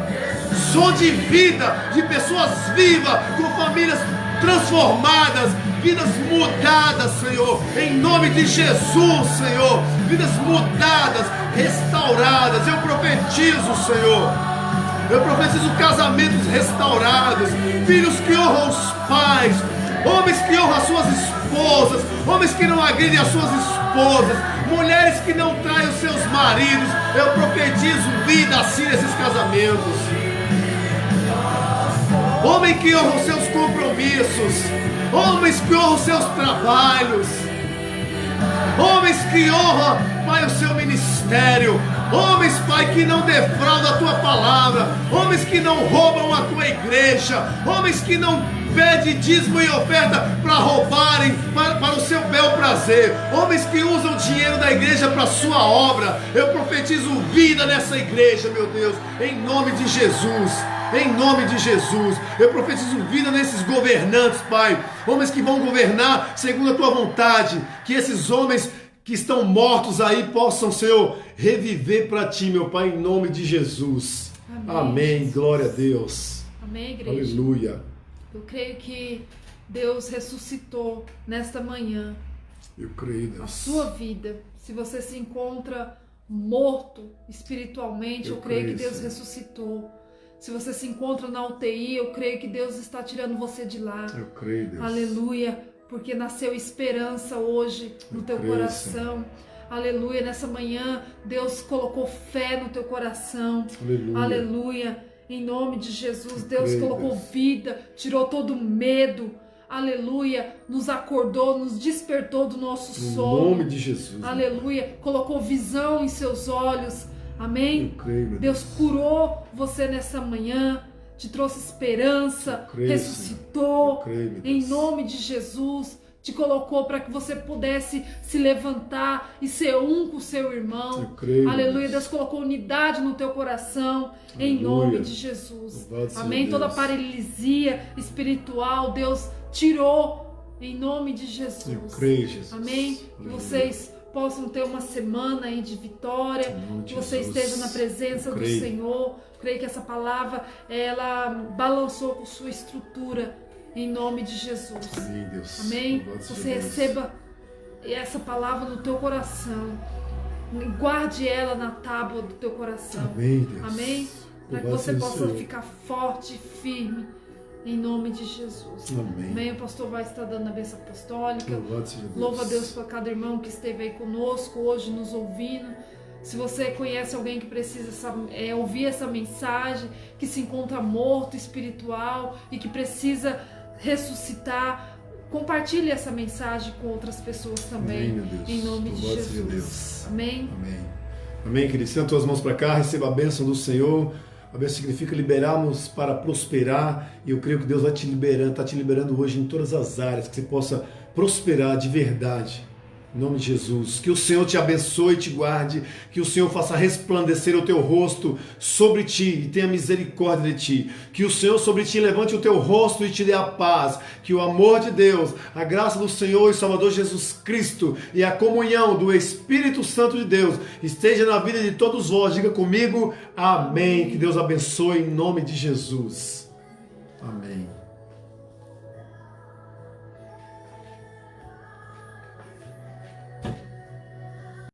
de pessoas vivas, com famílias transformadas, vidas mudadas, Senhor, em nome de Jesus, Senhor, vidas mudadas, restauradas. Eu profetizo, Senhor, eu profetizo casamentos restaurados, filhos que honram os pais, homens que honram as suas esposas, homens que não agridem as suas esposas, mulheres que não traem os seus maridos. Eu profetizo vida assim nesses casamentos. Homens que honram os seus compromissos, homens que honram os seus trabalhos, homens que honram, Pai, o seu ministério, homens, Pai, que não defraudam a Tua palavra, homens que não roubam a Tua igreja, homens que não pede dízimo e oferta para roubarem, para o seu bel prazer. Homens que usam o dinheiro da igreja para a sua obra. Eu profetizo vida nessa igreja, meu Deus, em nome de Jesus. Em nome de Jesus, eu profetizo vida nesses governantes, Pai. Homens que vão governar segundo a tua vontade. Que esses homens que estão mortos aí possam, Senhor, reviver para ti, meu Pai, em nome de Jesus. Amém. Amém. Glória a Deus. Amém, igreja. Aleluia. Eu creio que Deus ressuscitou nesta manhã. Eu creio, Deus. A sua vida. Se você se encontra morto espiritualmente, eu creio que Deus ressuscitou. Se você se encontra na UTI, eu creio que Deus está tirando você de lá. Eu creio, Deus. Aleluia, porque nasceu esperança hoje no teu coração. Senhor. Aleluia, nessa manhã Deus colocou fé no teu coração. Aleluia. Aleluia, em nome de Jesus, Deus colocou vida, tirou todo medo. Aleluia, nos acordou, nos despertou do nosso sono. Em nome de Jesus. Aleluia, colocou visão em seus olhos. Amém? Eu creio, meu Deus curou você nessa manhã, te trouxe esperança, ressuscitou, creio, em nome de Jesus, te colocou para que você pudesse se levantar e ser um com o seu irmão. Eu creio, aleluia, Deus colocou unidade no teu coração, aleluia. Em nome de Jesus. Amém? Toda paralisia espiritual, Deus tirou em nome de Jesus. Eu creio, Jesus. Amém? Que vocês possam ter uma semana aí de vitória, que você esteja na presença do Senhor. Creio que essa palavra, ela balançou com sua estrutura, em nome de Jesus. Amém, Deus. Amém? Você receba essa palavra no teu coração, guarde ela na tábua do teu coração. Amém, Deus. Amém? Para que você possa ficar forte e firme, em nome de Jesus. Amém. Amém. O pastor vai estar dando a bênção apostólica. Deus. Louva a Deus por cada irmão que esteve aí conosco hoje, nos ouvindo. Se você conhece alguém que precisa ouvir essa mensagem, que se encontra morto espiritual e que precisa ressuscitar, compartilhe essa mensagem com outras pessoas também. Amém, meu Deus. Em nome de Jesus. Deus. Amém. Amém. Amém, querido. Estenda tuas mãos para cá, receba a bênção do Senhor. A bênção significa liberarmos para prosperar, e eu creio que Deus vai te liberando, está te liberando hoje em todas as áreas, que você possa prosperar de verdade. Em nome de Jesus, que o Senhor te abençoe e te guarde, que o Senhor faça resplandecer o teu rosto sobre ti e tenha misericórdia de ti, que o Senhor sobre ti levante o teu rosto e te dê a paz, que o amor de Deus, a graça do Senhor e Salvador Jesus Cristo e a comunhão do Espírito Santo de Deus esteja na vida de todos vós. Diga comigo, amém. Que Deus abençoe em nome de Jesus. Amém.